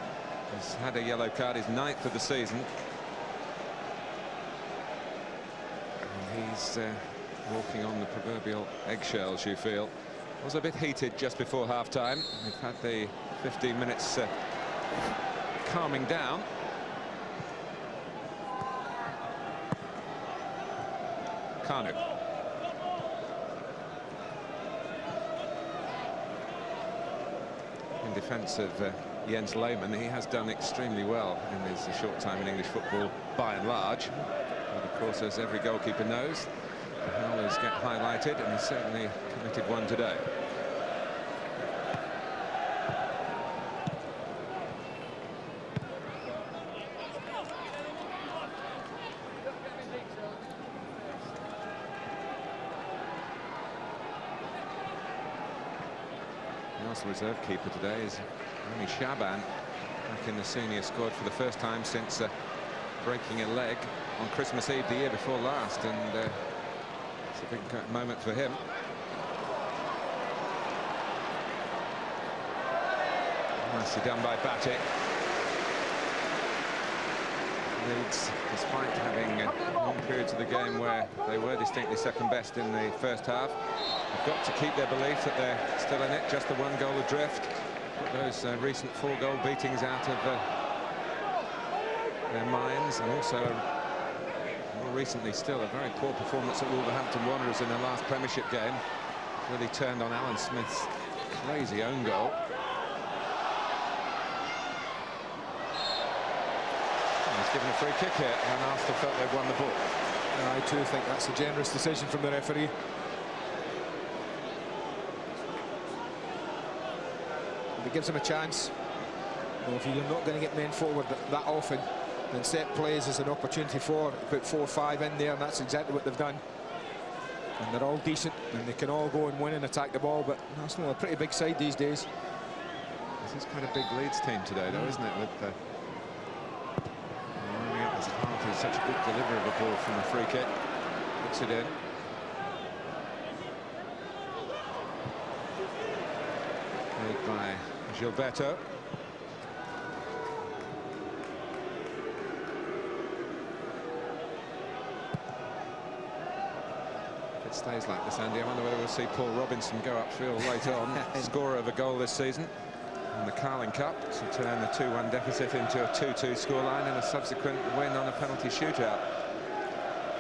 He's had a yellow card, his 9th of the season. And he's walking on the proverbial eggshells, you feel. It was a bit heated just before half-time. We've had the 15 minutes calming down. Kuhnert. In defence of Jens Lehmann, he has done extremely well in his short time in English football, by and large. But of course, as every goalkeeper knows, the howlers get highlighted, and he certainly committed one today. The Arsenal reserve keeper today is Rami Shaban, back in the senior squad for the first time since breaking a leg on Christmas Eve the year before last, and it's a big moment for him. Nicely done by Batic. Leeds, despite having long periods of the game where they were distinctly second best in the first half, have got to keep their belief that they're still in it, just the 1 goal adrift. Put those recent 4-goal beatings out of their minds, and also more recently still a very poor performance at Wolverhampton Wanderers in their last Premiership game. Really turned on Alan Smith's crazy own goal. He's given a free kick here, and Arsenal felt they'd won the ball. I too think that's a generous decision from the referee. If it gives him a chance, if you're not going to get men forward that often, then set plays is an opportunity for put 4 or 5 in there, and that's exactly what they've done. And they're all decent, and they can all go and win and attack the ball, but Arsenal are a pretty big side these days. This is quite a big Leeds team today, though, isn't it? With lining up as hard as such a good delivery of a ball from the free kick. Puts it in. Made by Gilberto. If it stays like this, Andy, I wonder whether we'll see Paul Robinson go upfield later on, scorer of a goal this season in the Carling Cup, to turn the 2-1 deficit into a 2-2 scoreline and a subsequent win on a penalty shootout.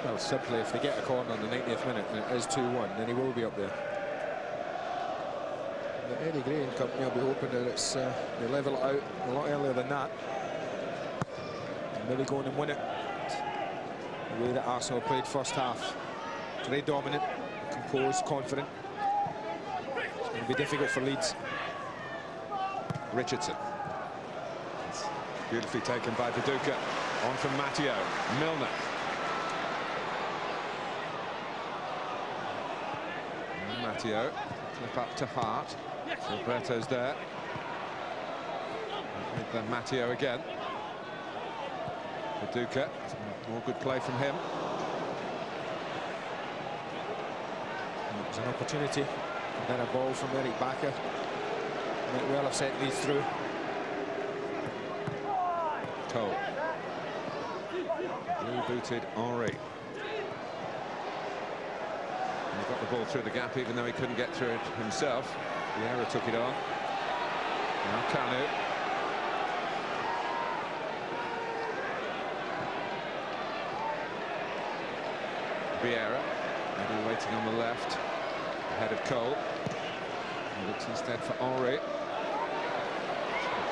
Well, simply, if they get a corner on the 90th minute and it is 2-1, then he will be up there. But Eddie Gray and company will be hoping that it's they level it out a lot earlier than that, and maybe go on and win it the way that Arsenal played first half. Very dominant, composed, confident. It's going to be difficult for Leeds. Richardson. It's beautifully taken by Viduka. On from Matteo. Milner. And Matteo. Flip up to Hart. Gilberto's there. With Matteo again. Viduka. More good play from him. It was an opportunity. And then a ball from Eric Bakker. Might well have sent Leeds through. Cole. Blue-booted Henry. And he got the ball through the gap, even though he couldn't get through it himself. Vieira took it on. Now Kuhnert. Vieira. Maybe waiting on the left. Ahead of Cole. He looks instead for Henry.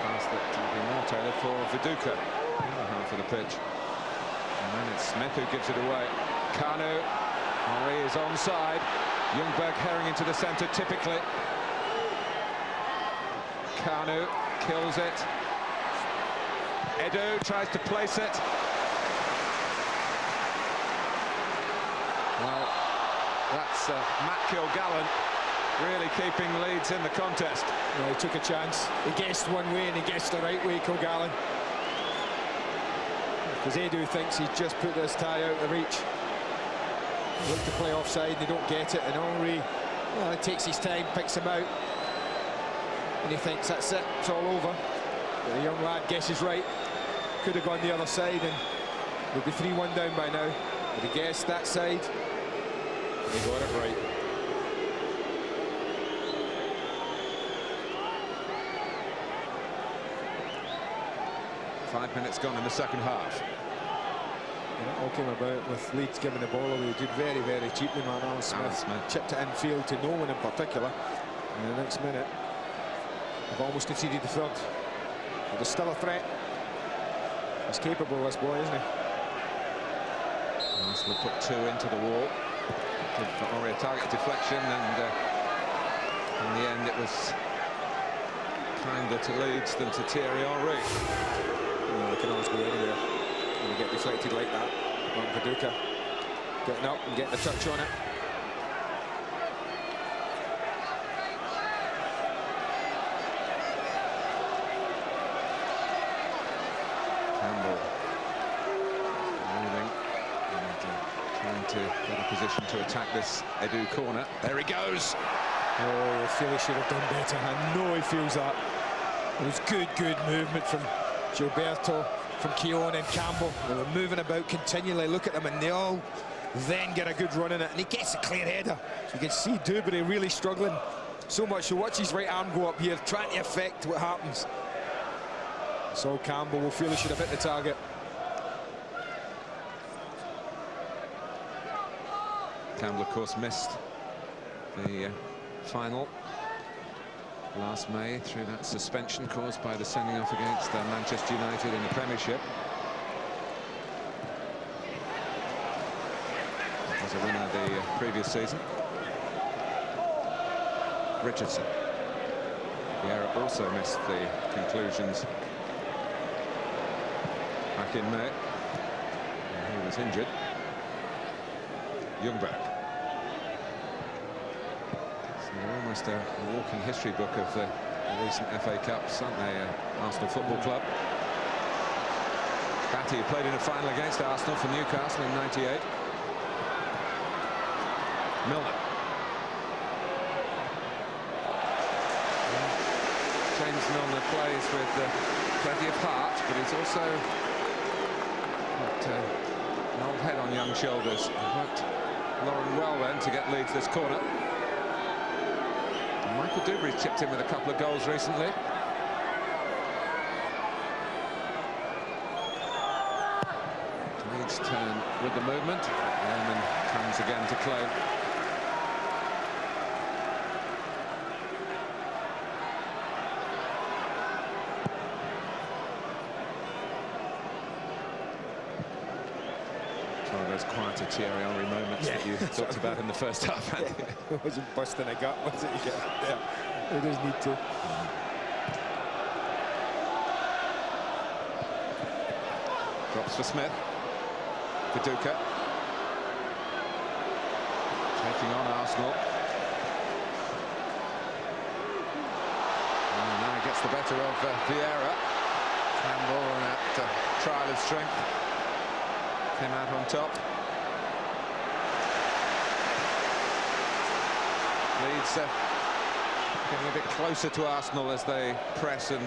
Pass that will be more tailored for Viduka in the half of the pitch. And then it's Smith who gives it away. Kuhnert. Henry is onside. Ljungberg herring into the centre typically. Kuhnert kills it. Edu tries to place it. Well, that's Matt Kilgallen really keeping Leeds in the contest. Well, he took a chance. He guessed one way and he guessed the right way, Kilgallen. Because Edu thinks he's just put this tie out of reach. Look to play offside, they don't get it, and Henry, well, he takes his time, picks him out, and he thinks that's it, it's all over. But the young lad guesses right. Could have gone the other side, and we'll be 3-1 down by now. But he guessed that side, and he got it right. Five minutes gone in the second half. And it all came about with Leeds giving the ball away. Did very, very cheaply, man. Alan Smith chipped it infield to no one in particular. And the next minute, they've almost conceded the third. But there's still a threat. He's capable, this boy, isn't he? Arsenal put two into the wall. Give Henry a target deflection, and in the end it was kinder to Leeds than to Thierry Henry. Well, they can always go anywhere when you get deflected like that. Mark Viduka getting up and getting a touch on it. Campbell moving and trying to get a position to attack this Edu corner. There he goes. Oh, I feel he should have done better. I know he feels that. It was good movement from Gilberto, from Keown and Campbell. They were moving about continually. Look at them, and they all then get a good run in it. And he gets a clear header. You can see Dubry really struggling so much. So watch his right arm go up here, trying to affect what happens. So Campbell will feel he should have hit the target. Campbell, of course, missed the final last May through that suspension caused by the sending off against Manchester United in the Premiership. Was a winner the previous season. Richardson. Vieira also missed the conclusions back in May. He was injured. Ljungberg. They're almost a walking history book of the recent FA Cups, aren't they, Arsenal Football Club? Batty, who played in a final against Arsenal for Newcastle in '98. Milner. James Milner plays with plenty of heart, but he's also got an old head on young shoulders. Worked Lauren well then to get Leeds this corner. Michael Dubry's chipped in with a couple of goals recently. Leeds turn with the movement. Weimer comes again to claim. One of those quieter Thierry Henry moments that you talked about in the first half. It wasn't busting a gut, was it? You get there. It does need to. Drops for Smith. Viduka. Taking on Arsenal. And now gets the better of Vieira. Campbell on that trial of strength. Came out on top. Leeds getting a bit closer to Arsenal as they press and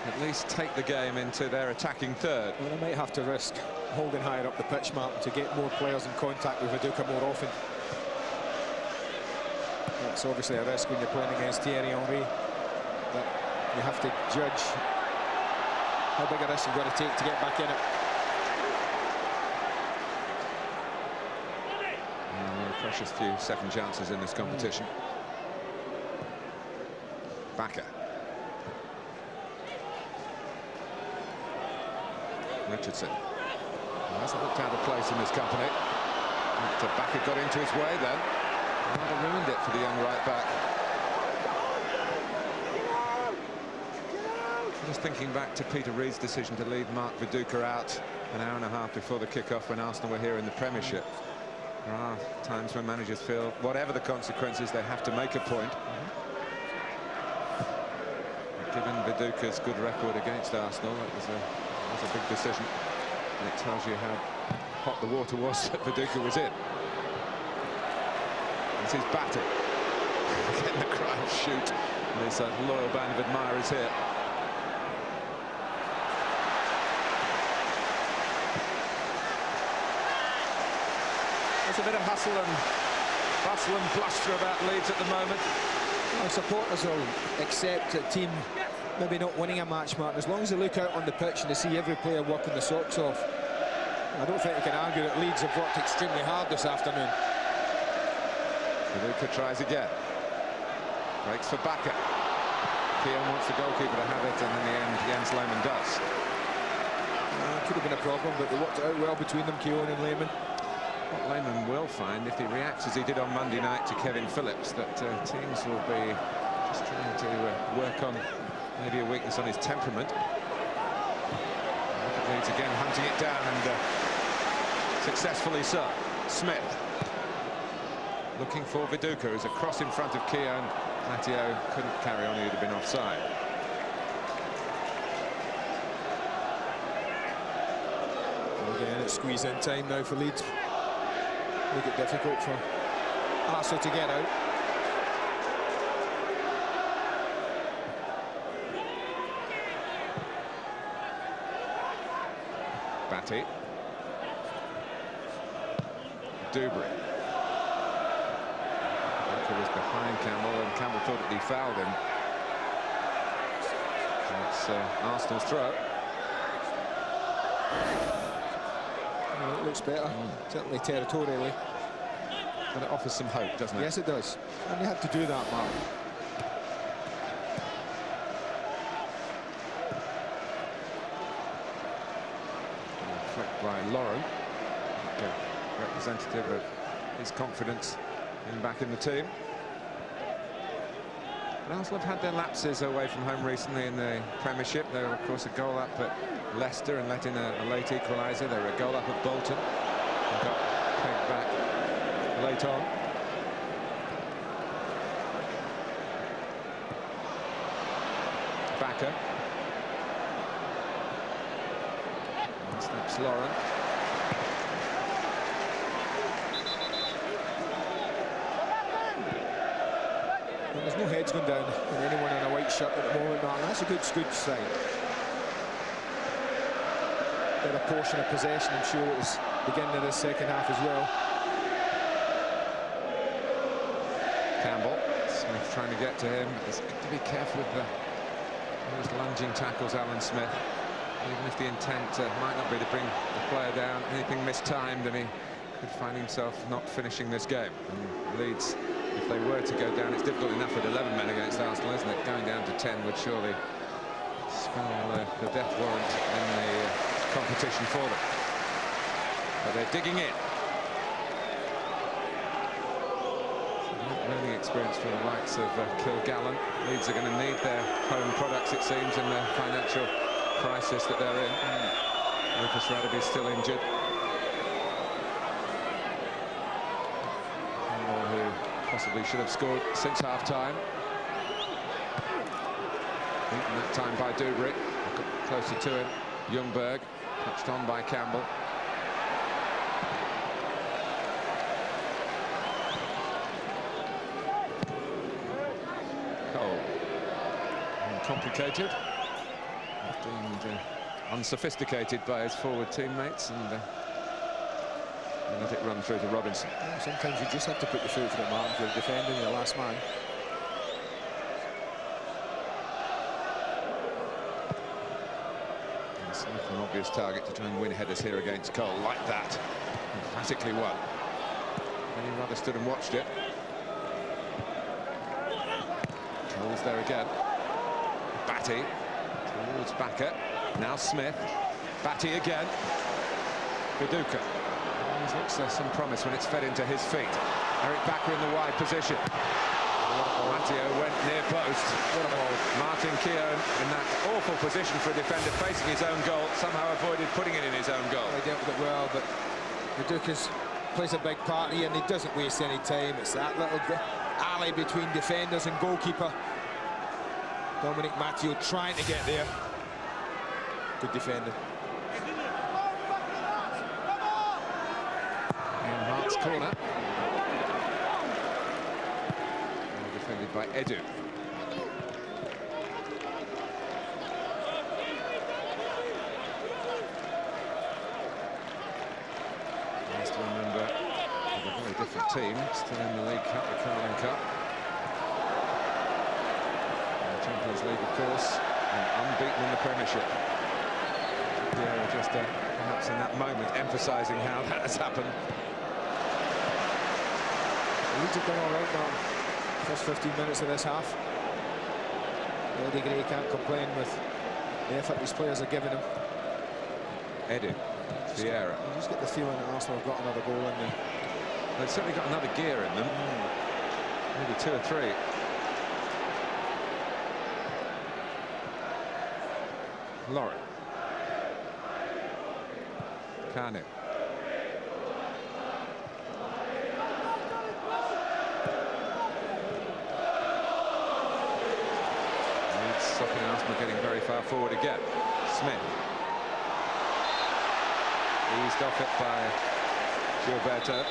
at least take the game into their attacking third. Well, they might have to risk holding higher up the pitch, Martin, to get more players in contact with Viduka more often. That's obviously a risk when you're playing against Thierry Henry, but you have to judge how big a risk you've got to take to get back in it. Precious few second chances in this competition. Bakker. Richardson. Well, hasn't looked out of place in this company. But Bakker got into his way then. Rather ruined it for the young right back. Just thinking back to Peter Reid's decision to leave Mark Viduka out an hour and a half before the kick-off when Arsenal were here in the Premiership. There are times when managers feel, whatever the consequences, they have to make a point. Given Viduka's good record against Arsenal, it was a big decision. And it tells you how hot the water was that Viduka was in. This is Batty. Getting the crowd shoot. There's a loyal band of admirers here. There's a bit of hustle and bustle and bluster about Leeds at the moment. Well, supporters will accept a team maybe not winning a match, Martin, as long as they look out on the pitch and they see every player working the socks off. I don't think they can argue that Leeds have worked extremely hard this afternoon. Luca tries again. Breaks for Bakker. Keown wants the goalkeeper to have it, and in the end, Jens Lehmann does. Could have been a problem, but they worked it out well between them, Keown and Lehmann. What Lehmann will find, if he reacts as he did on Monday night to Kevin Phillips, that teams will be just trying to work on maybe a weakness on his temperament. Leeds again hunting it down, and successfully so. Smith looking for Viduka, who's across in front of Keown. Matteo couldn't carry on, he'd have been offside. Well, again, it's squeeze-in time now for Leeds. Make it difficult for Arsenal to get out. Batty. Dubry. He was behind Campbell, and Campbell thought that he fouled him. It's Arsenal's throw. Well, it looks better, certainly territorially. But it offers some hope, doesn't it? Yes, it does. And you had to do that, Mark. Flicked by Lauren, representative of his confidence back in the team. But Arsenal have had their lapses away from home recently in the Premiership. They were, of course, a goal up at Leicester and let in a late equaliser. They were a goal up at Bolton and got pegged back late on. Bakker. And snaps Lauren. There's no heads going down in anyone in a white shirt at the moment, Martin. That's a good sign. Got a portion of possession, I'm sure it was beginning of the second half as well. Campbell, Smith trying to get to him. It's good to be careful with those lunging tackles, Alan Smith. Even if the intent might not be to bring the player down, anything mistimed, and he could find himself not finishing this game. And Leeds, if they were to go down, it's difficult enough with 11 men against Arsenal, isn't it? Going down to 10 would surely spell the death warrant in the competition for them. But they're digging in. Learning experience for the likes of Kilgallen. Leeds are going to need their home products, it seems, in the financial crisis that they're in. Lucas Radaby's still injured. Who possibly should have scored since half-time. Beaten that time by Dubry. Got closer to him. Ljungberg, touched on by Campbell. Cole. Complicated. Deemed unsophisticated by his forward teammates, and let it run through to Robinson. Yeah, sometimes you just have to put your foot through the mark if you're defending your last man. It's an obvious target to try and win headers here against Cole, like that. Emphatically won. And he rather stood and watched it. Cole's there again. Batty towards Bakker. Now Smith. Batty again. Viduka. Looks some promise when it's fed into his feet. Eric Bakker in the wide position. Matteo went near post. Martin Keown in that awful position for a defender facing his own goal, somehow avoided putting it in his own goal. He dealt with it well, but Viduka plays a big part here, and he doesn't waste any time. It's that little alley between defenders and goalkeeper. Dominic Matteo trying to get there. Good defender. Hart's corner. Headed by Edu. Nice to remember, a very different team, still in the League Cup, the Carling Cup. The Champions League, of course, and unbeaten in the Premiership. Yeah, just perhaps in that moment emphasising how that has happened. Leeds have done all right now. First 15 minutes of this half. Eddie Gray can't complain with the effort these players are giving him. Edu, Vieira. You just get the feeling that Arsenal have got another goal in there. They've certainly got another gear in them. Maybe 2 or 3. Lauren. Kanu. Stopping Arsenal getting very far forward again. Smith. Eased off it by Gilberto.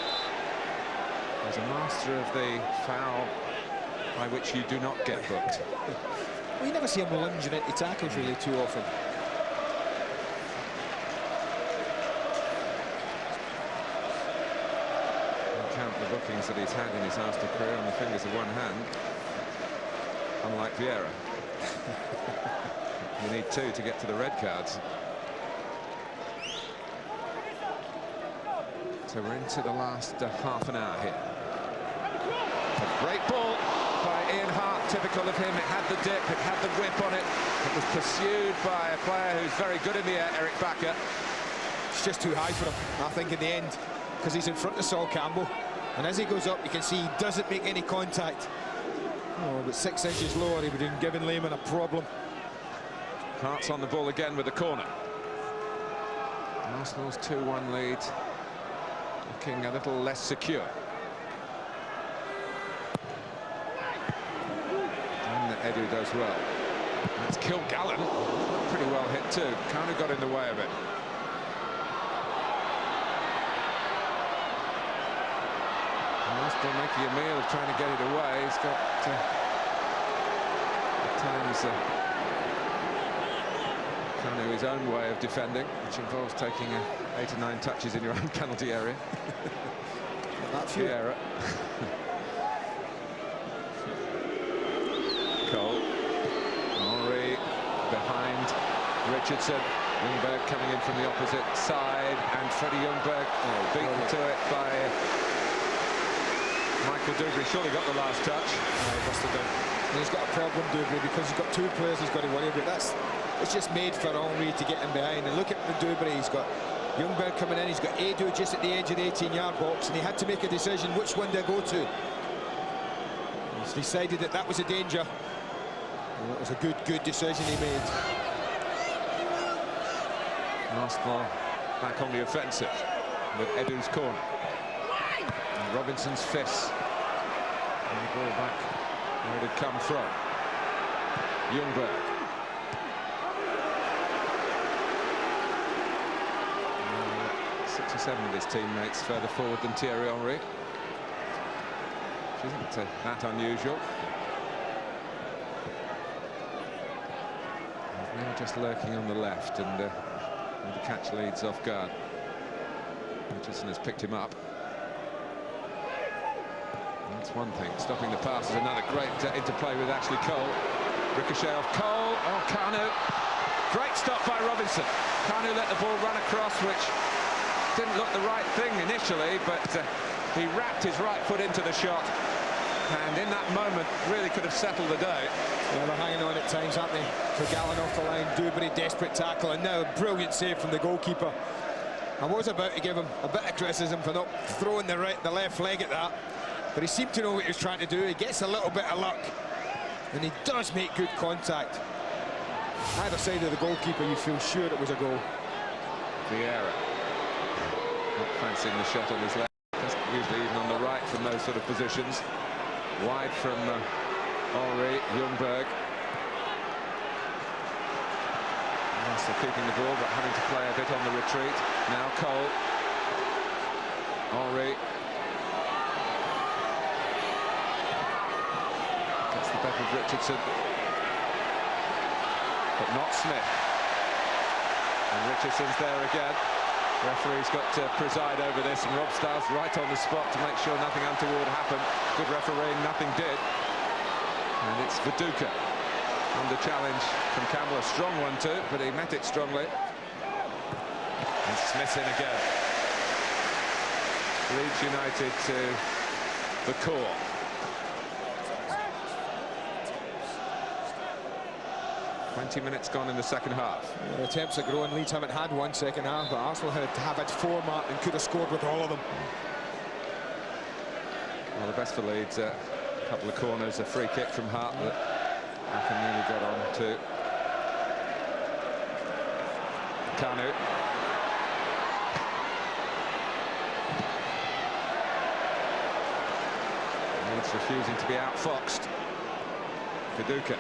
He's a master of the foul by which you do not get booked. Well, you never see him lunging into tackles really too often. Count the bookings that he's had in his Arsenal career on the fingers of one hand, unlike Vieira. You need 2 to get to the red cards. So we're into the last half an hour here. A great ball by Ian Hart, typical of him. It had the dip, it had the whip on it. It was pursued by a player who's very good in the air, Eric Bakker. It's just too high for him, I think, in the end, because he's in front of Sol Campbell. And as he goes up, you can see he doesn't make any contact. Oh, but 6 inches lower, he would have given Lehmann a problem. Hart's on the ball again with the corner. Arsenal's 2-1 lead, looking a little less secure. And Edu does well. That's Kilgallen, pretty well hit too. Kind of got in the way of it. Arsenal making a meal of trying to get it away. He's got at times kind of his own way of defending, which involves taking 8 or 9 touches in your own penalty area. That's Vieira. Cole. Henry behind Richardson. Ljungberg coming in from the opposite side, and Freddie Ljungberg beaten to it by Michael Dubry. Surely got the last touch. He must have done. And he's got a problem, Dubry, because he's got 2 players he's got to worry about. It's just made for Henry to get him behind. And look at Dubry, he's got Ljungberg coming in, he's got Edu just at the edge of the 18-yard box, and he had to make a decision which one to go to. He's decided that that was a danger. And that was a good decision he made. Arsenal back on the offensive with Edu's corner. And Robinson's fists. And the ball back where it had come from. Ljungberg. 6 or 7 of his teammates further forward than Thierry Henry, which isn't that unusual. He's now just lurking on the left and the catch Leeds off guard. Richardson has picked him up. And that's one thing. Stopping the pass is another great interplay with Ashley Cole. Ricochet off Cole. Oh, Kanu. Great stop by Robinson. Kanu let the ball run across, which didn't look the right thing initially, but he wrapped his right foot into the shot, and in that moment really could have settled the day. Yeah, they're hanging on at times, aren't they? For Gallen off the line, Dubry, desperate tackle, and now a brilliant save from the goalkeeper. I was about to give him a bit of criticism for not throwing the left leg at that, but he seemed to know what he was trying to do. He gets a little bit of luck, and he does make good contact. Either side of the goalkeeper, you feel sure it was a goal. Vieira. Not fancying the shot on his left, usually even on the right from those sort of positions. Wide from Henry, Ljungberg. Still keeping the ball, but having to play a bit on the retreat. Now Cole. Henry. That's the back of Richardson. But not Smith. And Richardson's there again. Referee's got to preside over this, and Rob Stiles right on the spot to make sure nothing untoward happened. Good refereeing, nothing did. And it's Viduka under challenge from Campbell. A strong one too, but he met it strongly. And Smith's in again. Leeds United to the core. Minutes gone in the second half. The attempts are growing. Leeds haven't had one second half, but Arsenal have had 4 marked and could have scored with all of them. Well, the best for Leeds, a couple of corners, a free kick from Hart that nearly got on to Kuhnert. Leeds refusing to be outfoxed. Viduka.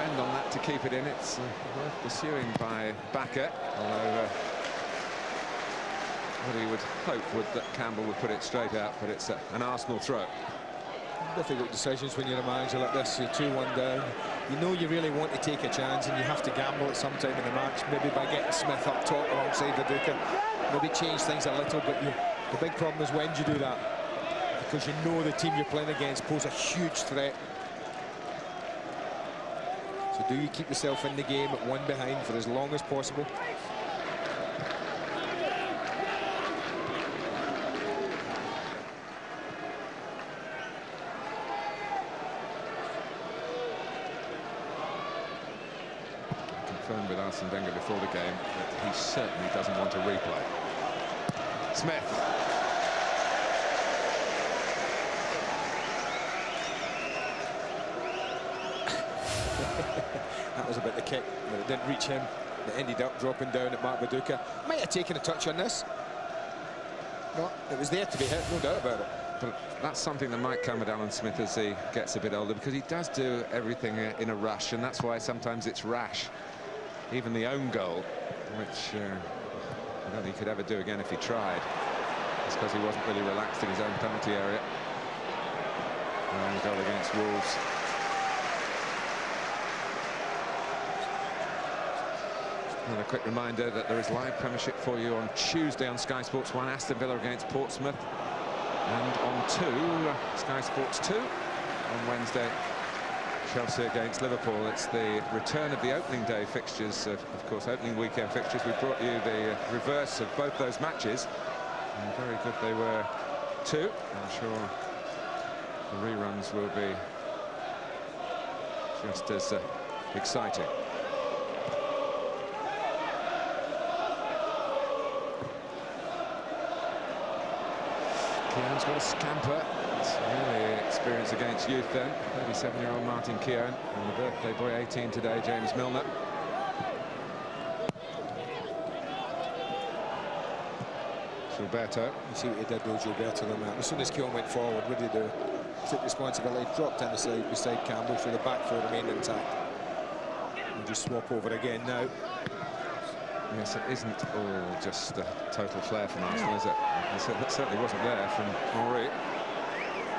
On that to keep it in. It's worth pursuing by Bakker, although what he would hope would that Campbell would put it straight out, but it's an Arsenal throw. Difficult decisions when you're a manager like this. You're 2-1 down. You know you really want to take a chance, and you have to gamble at some time in the match, maybe by getting Smith up top alongside Viduka. Maybe change things a little, but the big problem is when do you do that? Because you know the team you're playing against pose a huge threat. So do you keep yourself in the game at 1 behind for as long as possible? Confirmed with Arsene Wenger before the game that he certainly doesn't want a replay. Smith. That was about the kick, but it didn't reach him. It ended up dropping down at Mark Viduka. Might have taken a touch on this. No, it was there to be hit, no doubt about it. But that's something that might come with Alan Smith as he gets a bit older, because he does do everything in a rush, and that's why sometimes it's rash. Even the own goal, which I don't think he could ever do again if he tried. It's because he wasn't really relaxed in his own penalty area. And goal against Wolves. Another quick reminder that there is live Premiership for you on Tuesday on Sky Sports 1, Aston Villa against Portsmouth. And on 2, Sky Sports 2, on Wednesday, Chelsea against Liverpool. It's the return of the opening day fixtures, of course, opening weekend fixtures. We brought you the reverse of both those matches. And very good they were too. I'm sure the reruns will be just as exciting. Kieran's got a scamper. It's really experience against youth then. 37-year-old Martin Kieran, and the birthday boy, 18 today, James Milner. Gilberto. You see what he did though, Gilberto, on that. As soon as Kieran went forward, what did he do? Took responsibility, dropped in the side beside Campbell, so the back four remained intact. And just swap over again now. Yes, it isn't all just total flair from Arsenal, is it? It certainly wasn't there from Henry.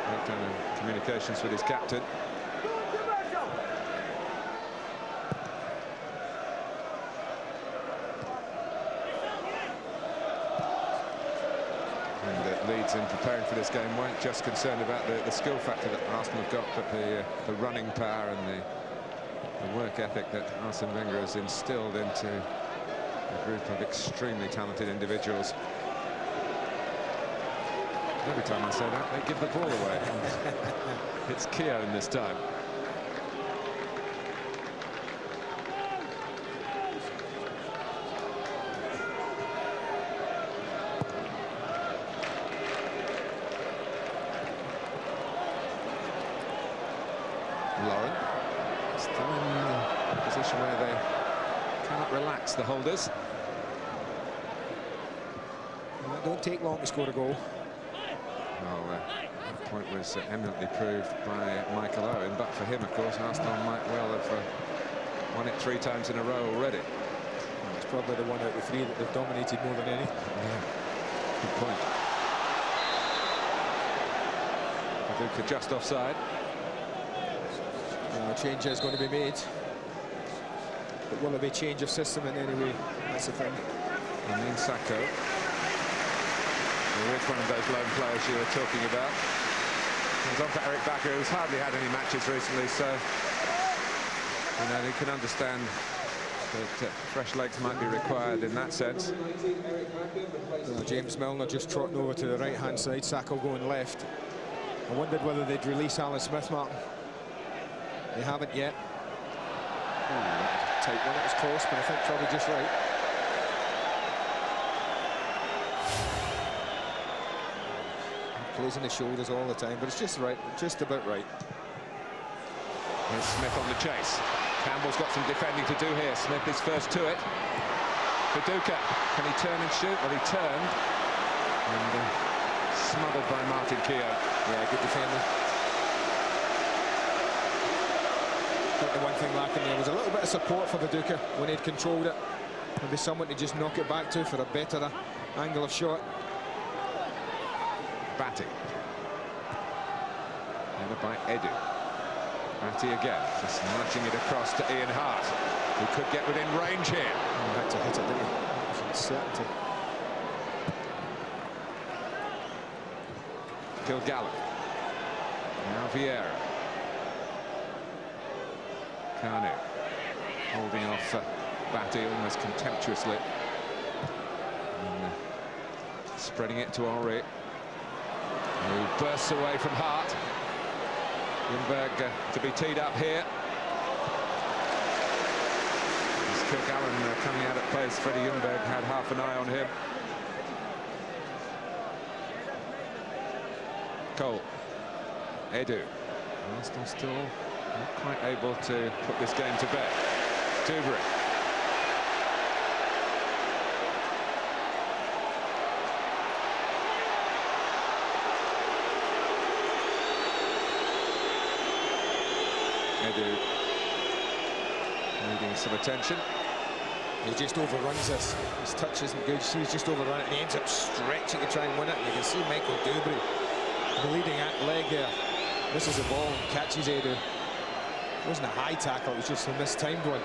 Breakdown in communications with his captain. And Leeds, in preparing for this game, weren't just concerned about the skill factor that Arsenal have got, but the running power and the work ethic that Arsene Wenger has instilled into a group of extremely talented individuals. Every time I say that, they give the ball away. It's Kieran this time. Lauren still in a position where they cannot relax, the holders. Well, it don't take long to score a goal. Well, that point was eminently proved by Michael Owen, but for him, of course, Arsenal might well have won it 3 times in a row already. Well, it's probably the one out of 3 that they've dominated more than any. Yeah, good point. Duca just offside. A change is going to be made. But will there be change of system in any way? That's the thing. And then Sacco. Which one of those lone players you were talking about? It's on for Eric Backer, who's hardly had any matches recently, so you know, you can understand that fresh legs might be required in that sense. James Milner just trotting over to the right-hand side, Sacco going left. I wondered whether they'd release Alan Smith, Martin. They haven't yet. Tight one, it was close, but I think probably just right. Plays in the shoulders all the time, but it's just right, just about right. Here's Smith on the chase. Campbell's got some defending to do here. Smith is first to it. Viduka, can he turn and shoot? Well, he turned. And smothered by Martin Keogh. Yeah, good defender. I think the one thing lacking there was a little bit of support for Viduka when he'd controlled it. Maybe someone to just knock it back to for a better angle of shot. Batty. Headed by Edu. Batty again, just nudging it across to Ian Hart, who could get within range here. Oh, had to hit it, didn't he? That was uncertainty. Kilgallen. Now Vieira. Kanu holding off Batty almost contemptuously. And, spreading it to Henri, who bursts away from Hart. Ljungberg to be teed up here. As Kilgallen coming out at place, Freddie Ljungberg had half an eye on him. Cole. Edu. Arsenal still not quite able to put this game to bed. Dubry. Edu needing some attention. He just overruns this. His touch isn't good. He's just overrun it and he ends up stretching to try and win it. You can see Michael Dubry, the leading leg there. This is the ball and catches Edu. It wasn't a high tackle, it was just a mistimed one.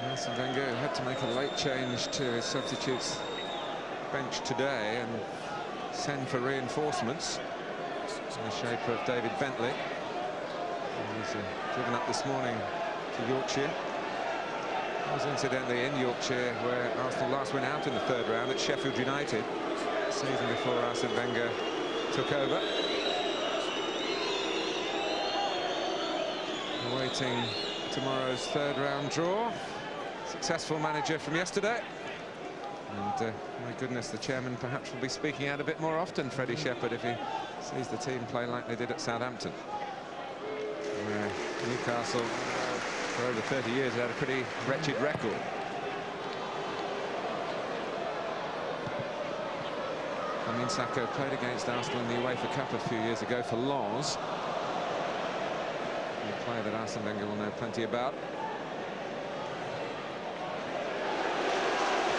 Arsene Wenger had to make a late change to his substitutes bench today and send for reinforcements in the shape of David Bentley. He's driven up this morning to Yorkshire. He was incidentally in Yorkshire where Arsenal last went out in the third round at Sheffield United, the season before Arsene Wenger took over. Awaiting tomorrow's third round draw. Successful manager from yesterday. And my goodness, the chairman perhaps will be speaking out a bit more often, Freddie Shepherd, if he sees the team play like they did at Southampton. Where Newcastle, for over 30 years, had a pretty wretched record. I mean, Sacco played against Arsenal in the UEFA Cup a few years ago for Lens. A player that Arsene Wenger will know plenty about.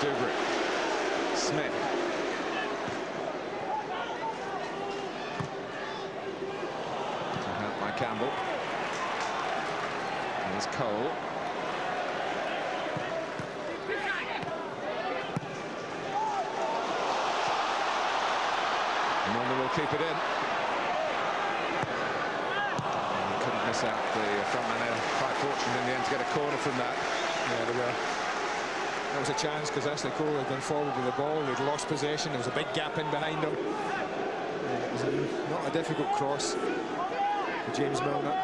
Dubry. Smith. Out by Campbell. There's Cole. Milner will keep it in. And couldn't miss out the front man there. Quite fortunate in the end to get a corner from that. Yeah, they were. That was a chance because Ashley Cole had gone forward with the ball. They'd lost possession. There was a big gap in behind them. It was not a difficult cross for James Milner.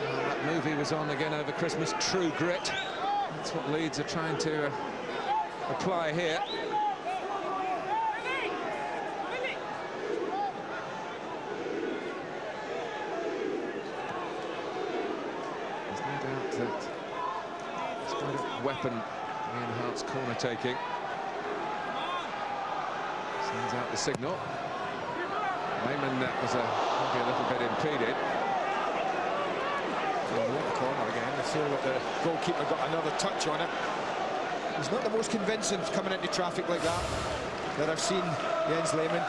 Well, that movie was on again over Christmas, True Grit. That's what Leeds are trying to apply here. There's no doubt that weapon Ian Hart's corner taking. Sends out the signal. Weimer was maybe a little bit impeded. The corner again. I feel that the goalkeeper got another touch on it. He's not the most convincing coming into traffic like that I've seen Jens Lehmann.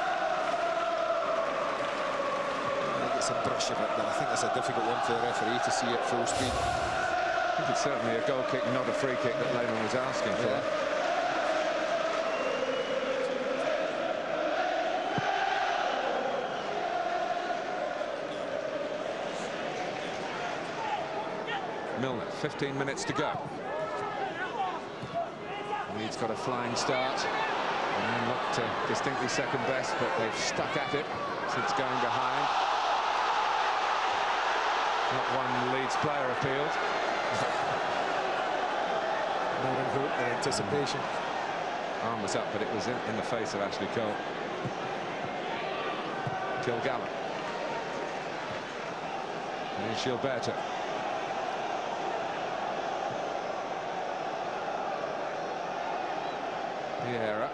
He gets a brush of it, but I think that's a difficult one for the referee to see at full speed. I think it's certainly a goal kick, not a free kick, that Lehmann was asking for. Yeah. Milner, 15 minutes to go. Leeds got a flying start and looked distinctly second best, but they've stuck at it since going behind. Not one Leeds player appealed. More in hope than anticipation. Arm was up, but it was in the face of Ashley Cole. Kilgallen. And here's Gilberto. Vieira.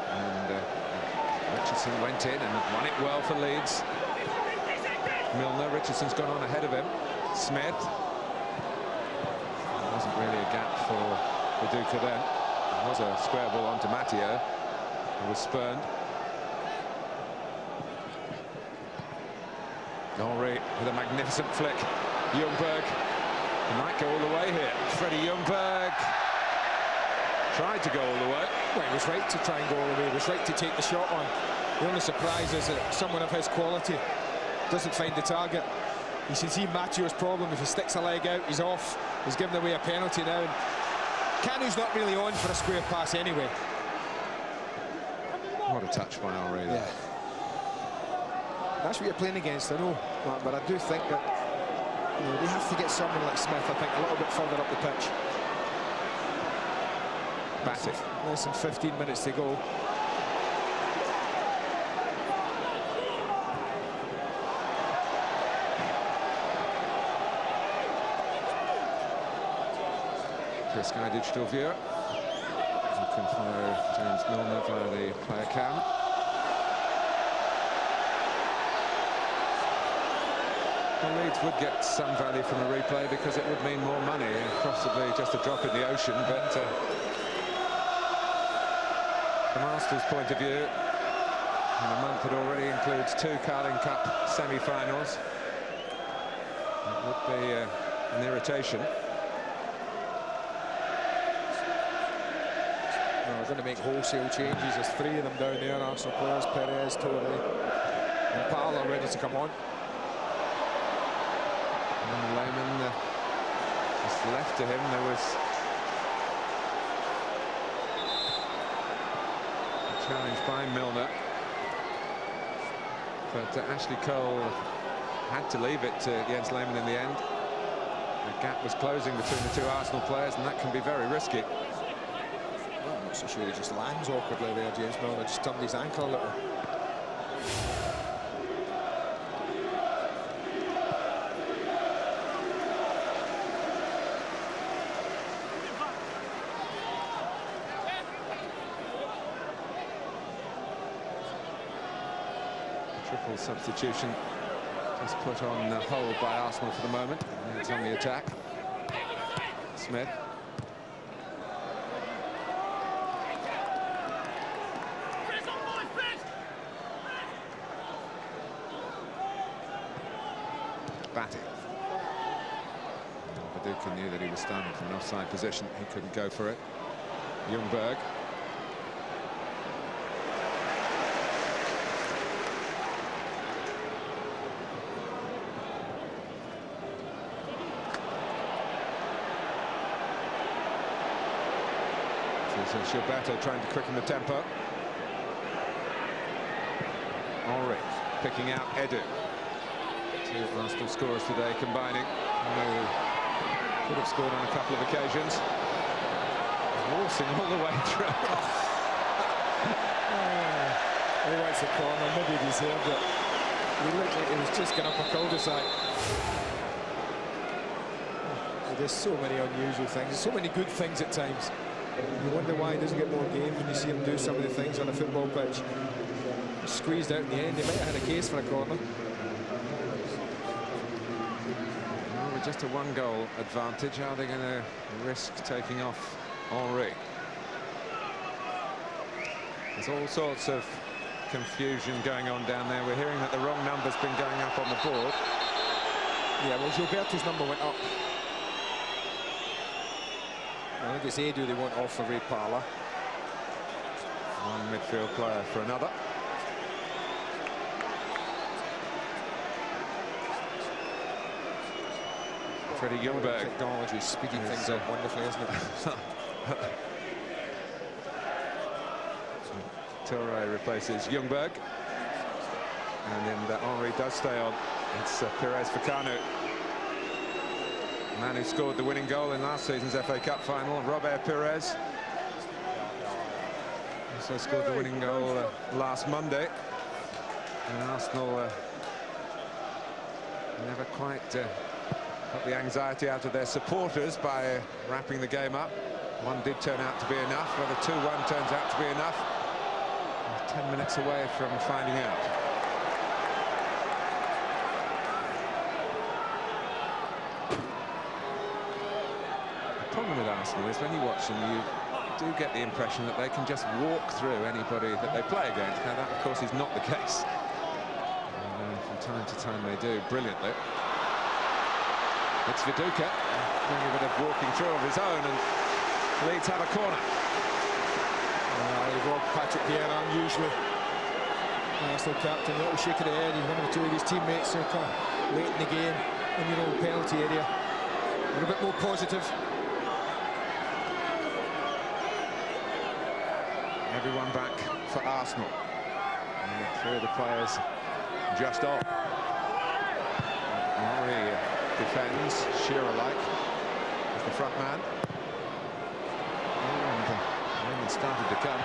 And Richardson went in and won it well for Leeds. Milner, Richardson's gone on ahead of him. Smith. There wasn't really a gap for Viduka then. There was a square ball onto Matteo, who was spurned. Henry with a magnificent flick. Ljungberg might go all the way here. Freddie Ljungberg tried to go all the way. Well, he was right to try and go all the way. He was right to take the shot on. The only surprise is that someone of his quality doesn't find the target. You should see Matteo's problem. If he sticks a leg out, he's off. He's given away a penalty now. And Kanu's not really on for a square pass anyway. What a touch by Henry. Yeah. That's what you're playing against, I know. But I do think that they have to get someone like Smith, I think, a little bit further up the pitch. Bassett. Less than 15 minutes to go. Chris Sky digital viewer. You can follow James Milner via the player cam. Well, Leeds would get some value from a replay because it would mean more money, possibly just a drop in the ocean, but from Arsenal's point of view, in a month that already includes 2 Carling Cup semi-finals, it would be an irritation. They're going to make wholesale changes. There's 3 of them down there, Arsenal players, Perez, Torre and Parlour ready to come on. And Lehmann just left to him. There was a challenge by Milner, but Ashley Cole had to leave it to Jens Lehmann in the end. The gap was closing between the 2 Arsenal players, and that can be very risky. Well, I'm not so sure he just lands awkwardly there, James Milner. Just turned his ankle a little. Triple substitution just put on hold by Arsenal for the moment. It's on the attack. Smith. Batty. Viduka knew that he was standing from an offside position. He couldn't go for it. Ljungberg. So Gilberto trying to quicken the tempo. Henry picking out Edu. 2 Arsenal scorers today combining. Could have scored on a couple of occasions. Waltzing all the way through. He wants a corner, maybe he deserved it. He looked like he was just going up a cul-de-sac. There's so many unusual things, so many good things at times. You wonder why he doesn't get more games when you see him do some of the things on a football pitch. Squeezed out in the end. He might have had a case for a corner. Well, with just a 1-goal advantage, are they going to risk taking off Henry? There's all sorts of confusion going on down there. We're hearing that the wrong number's been going up on the board. Yeah, well, Gilberto's number went up. I think it's Edu they want off for Ray Parlour. One midfield player for another. Freddie Ljungberg. Technology speeding things up wonderfully, isn't it? Toure replaces Ljungberg. And then Henry does stay on. It's Perez for Kuhnert. Man who scored the winning goal in last season's FA Cup final, Robert Perez. Also scored the winning goal last Monday. And Arsenal never quite got the anxiety out of their supporters by wrapping the game up. One did turn out to be enough. Whether 2-1 turns out to be enough, we're 10 minutes away from finding out. The problem with Arsenal is when you watch them, you do get the impression that they can just walk through anybody that they play against. Now that, of course, is not the case. From time to time they do brilliantly. It's Viduka doing a bit of walking through of his own, and Leeds have a corner. Rob Patrick Vieira, unusually. Arsenal captain, a little shake of the head. He's one or two of his teammates who are late in the game in your own penalty area. They're a bit more positive. Everyone back for Arsenal. And three of the players just off. Henry defends, Shearer-like, as the front man. And Raymond started to come.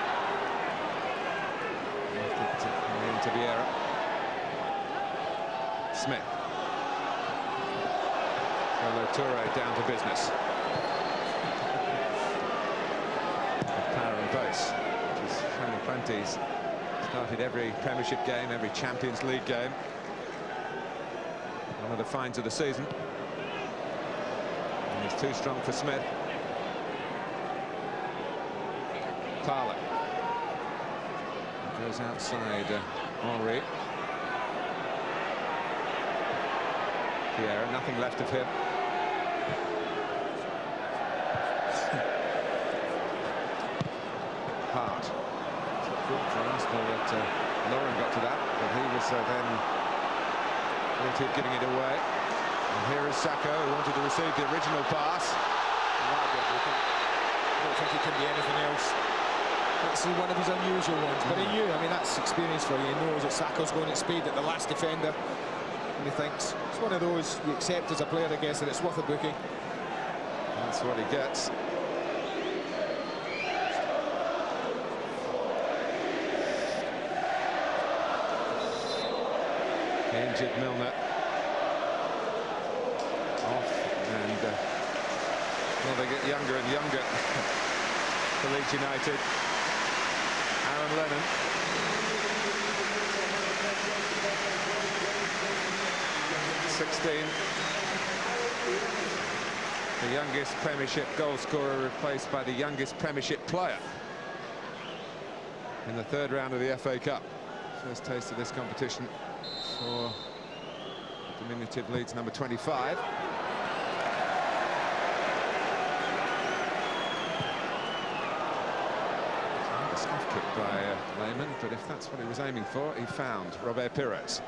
Left it into Vieira. Smith. Toure down to business. Power and pace, which is shown plenty. He's started every Premiership game, every Champions League game. One of the finds of the season. And he's too strong for Smith. Parlour goes outside Henry. Vieira, nothing left of him. Hart. Good for Arsenal that Lauren got to that, but he was then guilty of giving it away. And here is Sacco, who wanted to receive the original pass. I don't think it can be anything else. That's one of his unusual ones, but he knew, I mean, that's experience for you. He knows that Sacco's going at speed at the last defender, and he thinks it's one of those you accept as a player, I guess, and it's worth a booking. That's what he gets. Injured Milner. Off, and well, they get younger and younger for Leeds United. Aaron Lennon. The youngest Premiership goal scorer, replaced by the youngest Premiership player in the third round of the FA Cup. First taste of this competition for diminutive Leeds number 25. A scuff kick by Weimer, but if that's what he was aiming for, he found Robert Perez.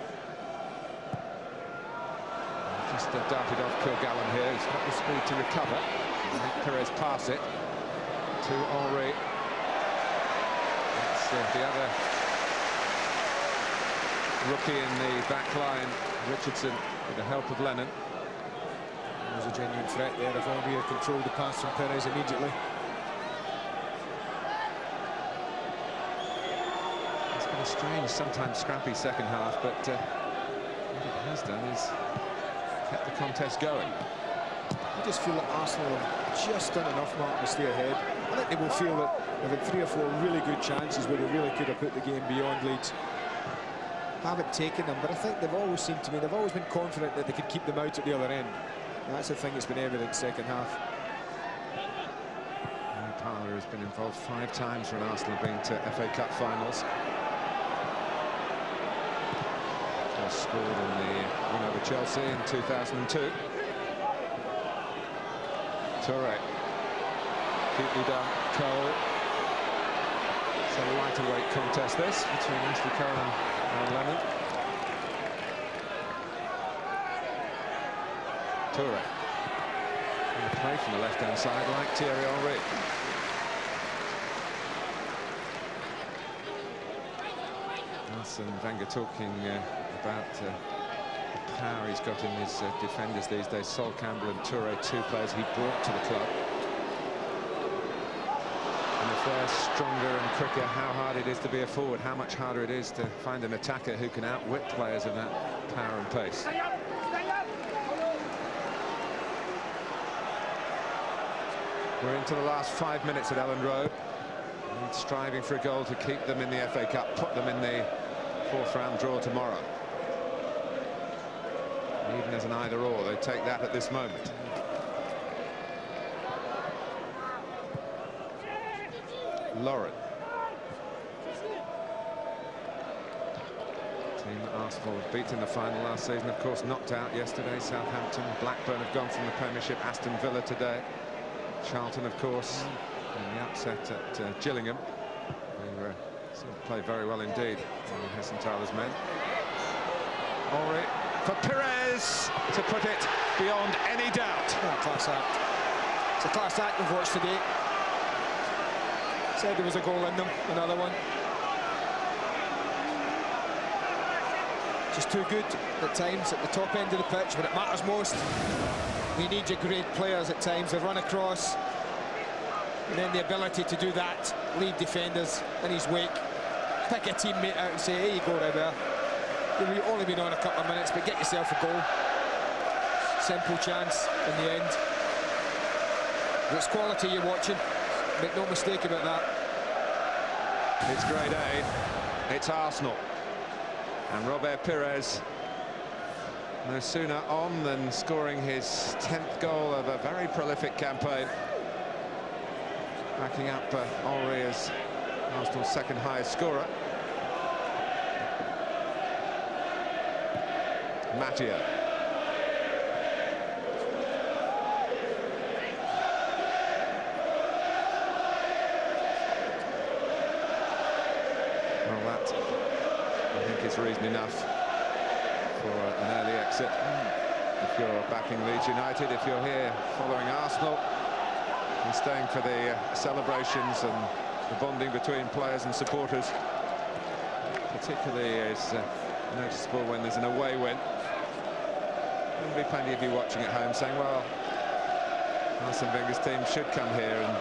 Just darted off Kilgallen here. He's got the speed to recover. Perez pass it to Henry. That's the other rookie in the back line, Richardson, with the help of Lennon. There was a genuine threat there if Henry had controlled the pass from Perez immediately. It's been a strange, sometimes scrappy second half, but what it has done is kept the contest going. I just feel that Arsenal have just done enough, Mark, to stay ahead. I think they will feel that they've had 3 or 4 really good chances where they really could have put the game beyond Leeds. Haven't taken them, but I think they've always seemed to me, they've always been confident that they could keep them out at the other end. And that's the thing that's been evident second half. Parlour has been involved 5 times when Arsenal have been to FA Cup finals. Just scored in the win over Chelsea in 2002. Toure. Keeply done. Cole. It's a lighter-weight contest, this, between Ashley Cole and Lennon. Toure. Play from the left-hand side, like Thierry Henry. Arsene Wenger talking about the power he's got in his defenders these days. Sol Campbell and Toure, 2 players he brought to the club. And if they're stronger and quicker, how hard it is to be a forward, how much harder it is to find an attacker who can outwit players of that power and pace. We're into the last 5 minutes at Ellen Road. And striving for a goal to keep them in the FA Cup, put them in the 4th round draw tomorrow. Even as an either-or, they take that at this moment. Lauren. Team that Arsenal beat in the final last season, of course, knocked out yesterday. Southampton, Blackburn have gone from the Premiership. Aston Villa today. Charlton, of course, in the upset at Gillingham, who played very well indeed. Hessenthaler's men. Henry for Perez to put it beyond any doubt. Oh, class act. It's a class act we've watched today. Said there was a goal in them, another one. Just too good at times at the top end of the pitch when it matters most. You need your great players at times. They run across, and then the ability to do that, lead defenders in his wake, pick a teammate out and say, here you go, Rebel. You've only been on a couple of minutes, but get yourself a goal. Simple chance in the end. It's quality you're watching. Make no mistake about that. It's grade A. It's Arsenal. And Robert Pires no sooner on than scoring his 10th goal of a very prolific campaign. Backing up Henry as Arsenal's 2nd highest scorer. Mattia. Well, that, I think, is reason enough for an early exit. If you're backing Leeds United, if you're here following Arsenal and staying for the celebrations and the bonding between players and supporters, particularly is noticeable when there's an away win. There'll be plenty of you watching at home saying, well, Arsene Wenger's team should come here and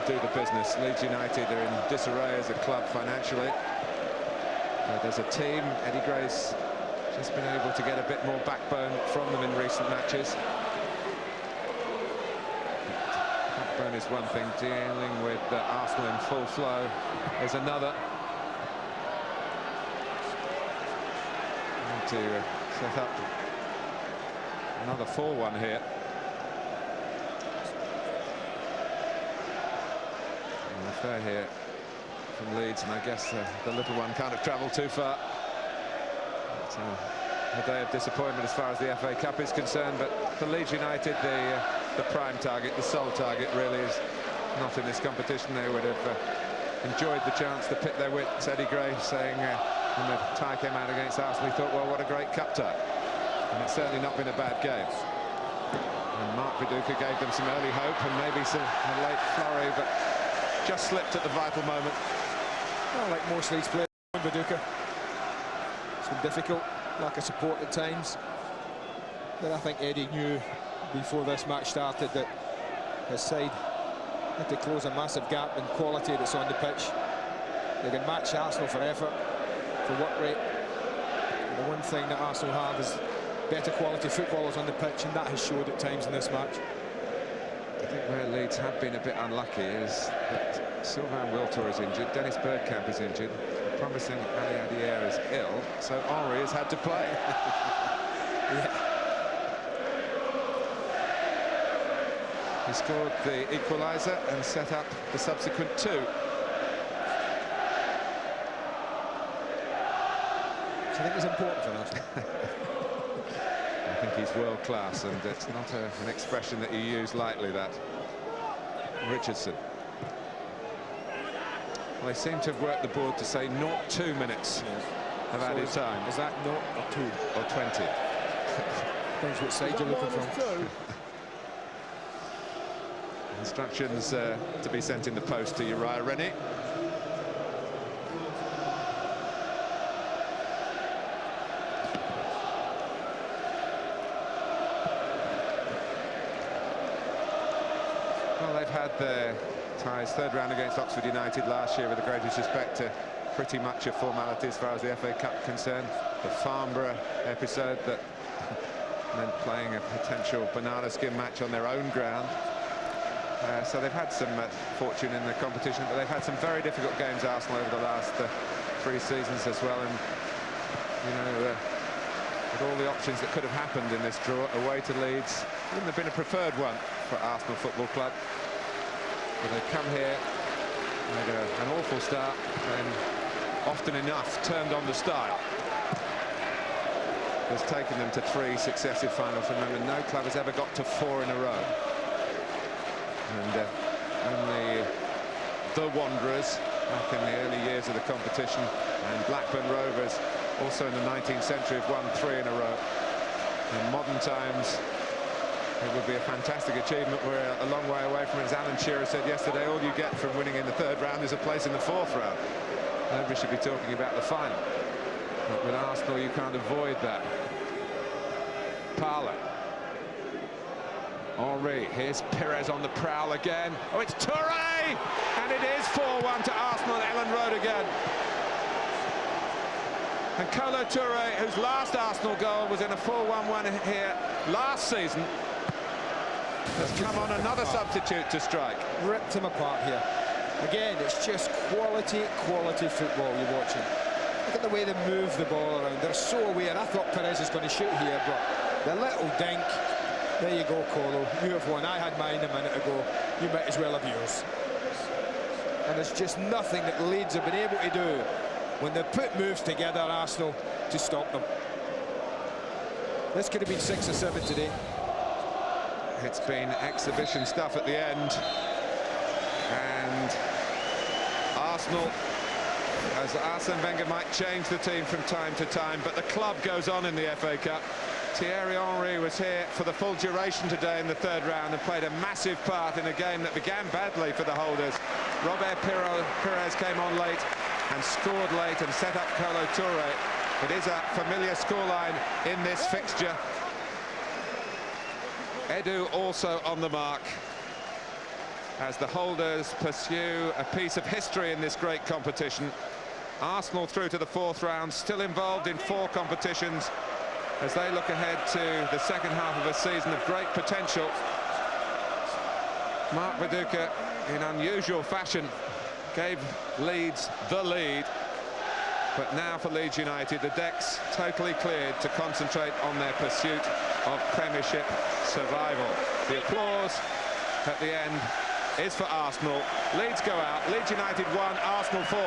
do the business. Leeds United are in disarray as a club financially. But as a team, Eddie Gray's just been able to get a bit more backbone from them in recent matches. Backbone is one thing, dealing with Arsenal in full flow is another. And to set up another 4-1 here. And if they're here from Leeds, and I guess the little one can't have travelled too far. It's a day of disappointment as far as the FA Cup is concerned, but for Leeds United, the prime target, the sole target, really is not in this competition. They would have enjoyed the chance to pit their wits. Eddie Gray saying when the tie came out against Arsenal, he thought, well, what a great cup tie. And it's certainly not been a bad game. And Mark Viduka gave them some early hope and maybe some late flurry, but just slipped at the vital moment. Well, like most Leeds players, Viduka. It's been difficult, lack of support at times. But I think Eddie knew before this match started that his side had to close a massive gap in quality that's on the pitch. They can match Arsenal for effort, for work rate. And the one thing that Arsenal have is better quality footballers on the pitch, and that has showed at times in this match. I think where Leeds have been a bit unlucky is that Sylvain Wiltor is injured, Dennis Bergkamp is injured, promising Ali Adier is ill, so Henry has had to play. Yeah. He scored the equaliser and set up the subsequent two. I think it's important for us. I think he's world class, and it's not an expression that you use lightly, that. Richardson. Well, they seem to have worked the board to say not 2 minutes of added time. Is that not or 2? Or 20? Depends what side you're looking from. Instructions to be sent in the post to Uriah Rennie. Well, they've had their ties. Third round against Oxford United last year, with the greatest respect to pretty much a formality as far as the FA Cup concerned. The Farnborough episode that meant playing a potential banana skin match on their own ground. So they've had some fortune in the competition, but they've had some very difficult games, Arsenal, over the last 3 seasons as well. And, you know, with all the options that could have happened in this draw, away to Leeds, wouldn't have been a preferred one for Arsenal Football Club. But they come here, made an awful start, and often enough turned on the style. It's taken them to 3 successive finals. Remember, no club has ever got to 4 in a row. And only the Wanderers back in the early years of the competition, and Blackburn Rovers also in the 19th century have won 3 in a row. In modern times, it would be a fantastic achievement. We're a long way away from it. As Alan Shearer said yesterday, all you get from winning in the 3rd round is a place in the 4th round. Nobody should be talking about the final. But with Arsenal, you can't avoid that. Parlour. Henry, here's Pires on the prowl again. Oh, it's Touré! And it is 4-1 to Arsenal at Ellen Road again. And Kolo Touré, whose last Arsenal goal was in a 4-1 win here last season, has come on another substitute to strike. Ripped him apart here. Again, it's just quality football you're watching. Look at the way they move the ball around. They're so aware. I thought Pires is going to shoot here, but the little dink. There you go, Colo. You have won. I had mine a minute ago. You might as well have yours. And there's just nothing that Leeds have been able to do when they put moves together, Arsenal, to stop them. This could have been 6 or 7 today. It's been exhibition stuff at the end. And Arsenal, as Arsene Wenger might change the team from time to time, but the club goes on in the FA Cup. Thierry Henry was here for the full duration today in the 3rd round and played a massive part in a game that began badly for the holders. Robert Pires came on late and scored late and set up Kolo Touré. It is a familiar scoreline in this fixture. Edu also on the mark as the holders pursue a piece of history in this great competition. Arsenal through to the 4th round, still involved in 4 competitions as they look ahead to the 2nd half of a season of great potential. Mark Viduka, in unusual fashion, gave Leeds the lead. But now for Leeds United, the decks totally cleared to concentrate on their pursuit of Premiership survival. The applause at the end is for Arsenal. Leeds go out. Leeds United 1, Arsenal 4.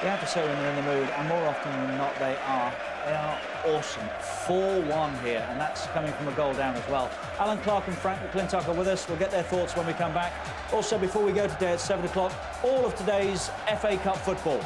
You have to say when they're in the mood, and more often than not they are. They are awesome. 4-1 here, and that's coming from a goal down as well. Alan Clark and Frank McClintock are with us. We'll get their thoughts when we come back. Also, before we go today at 7 o'clock, all of today's FA Cup football.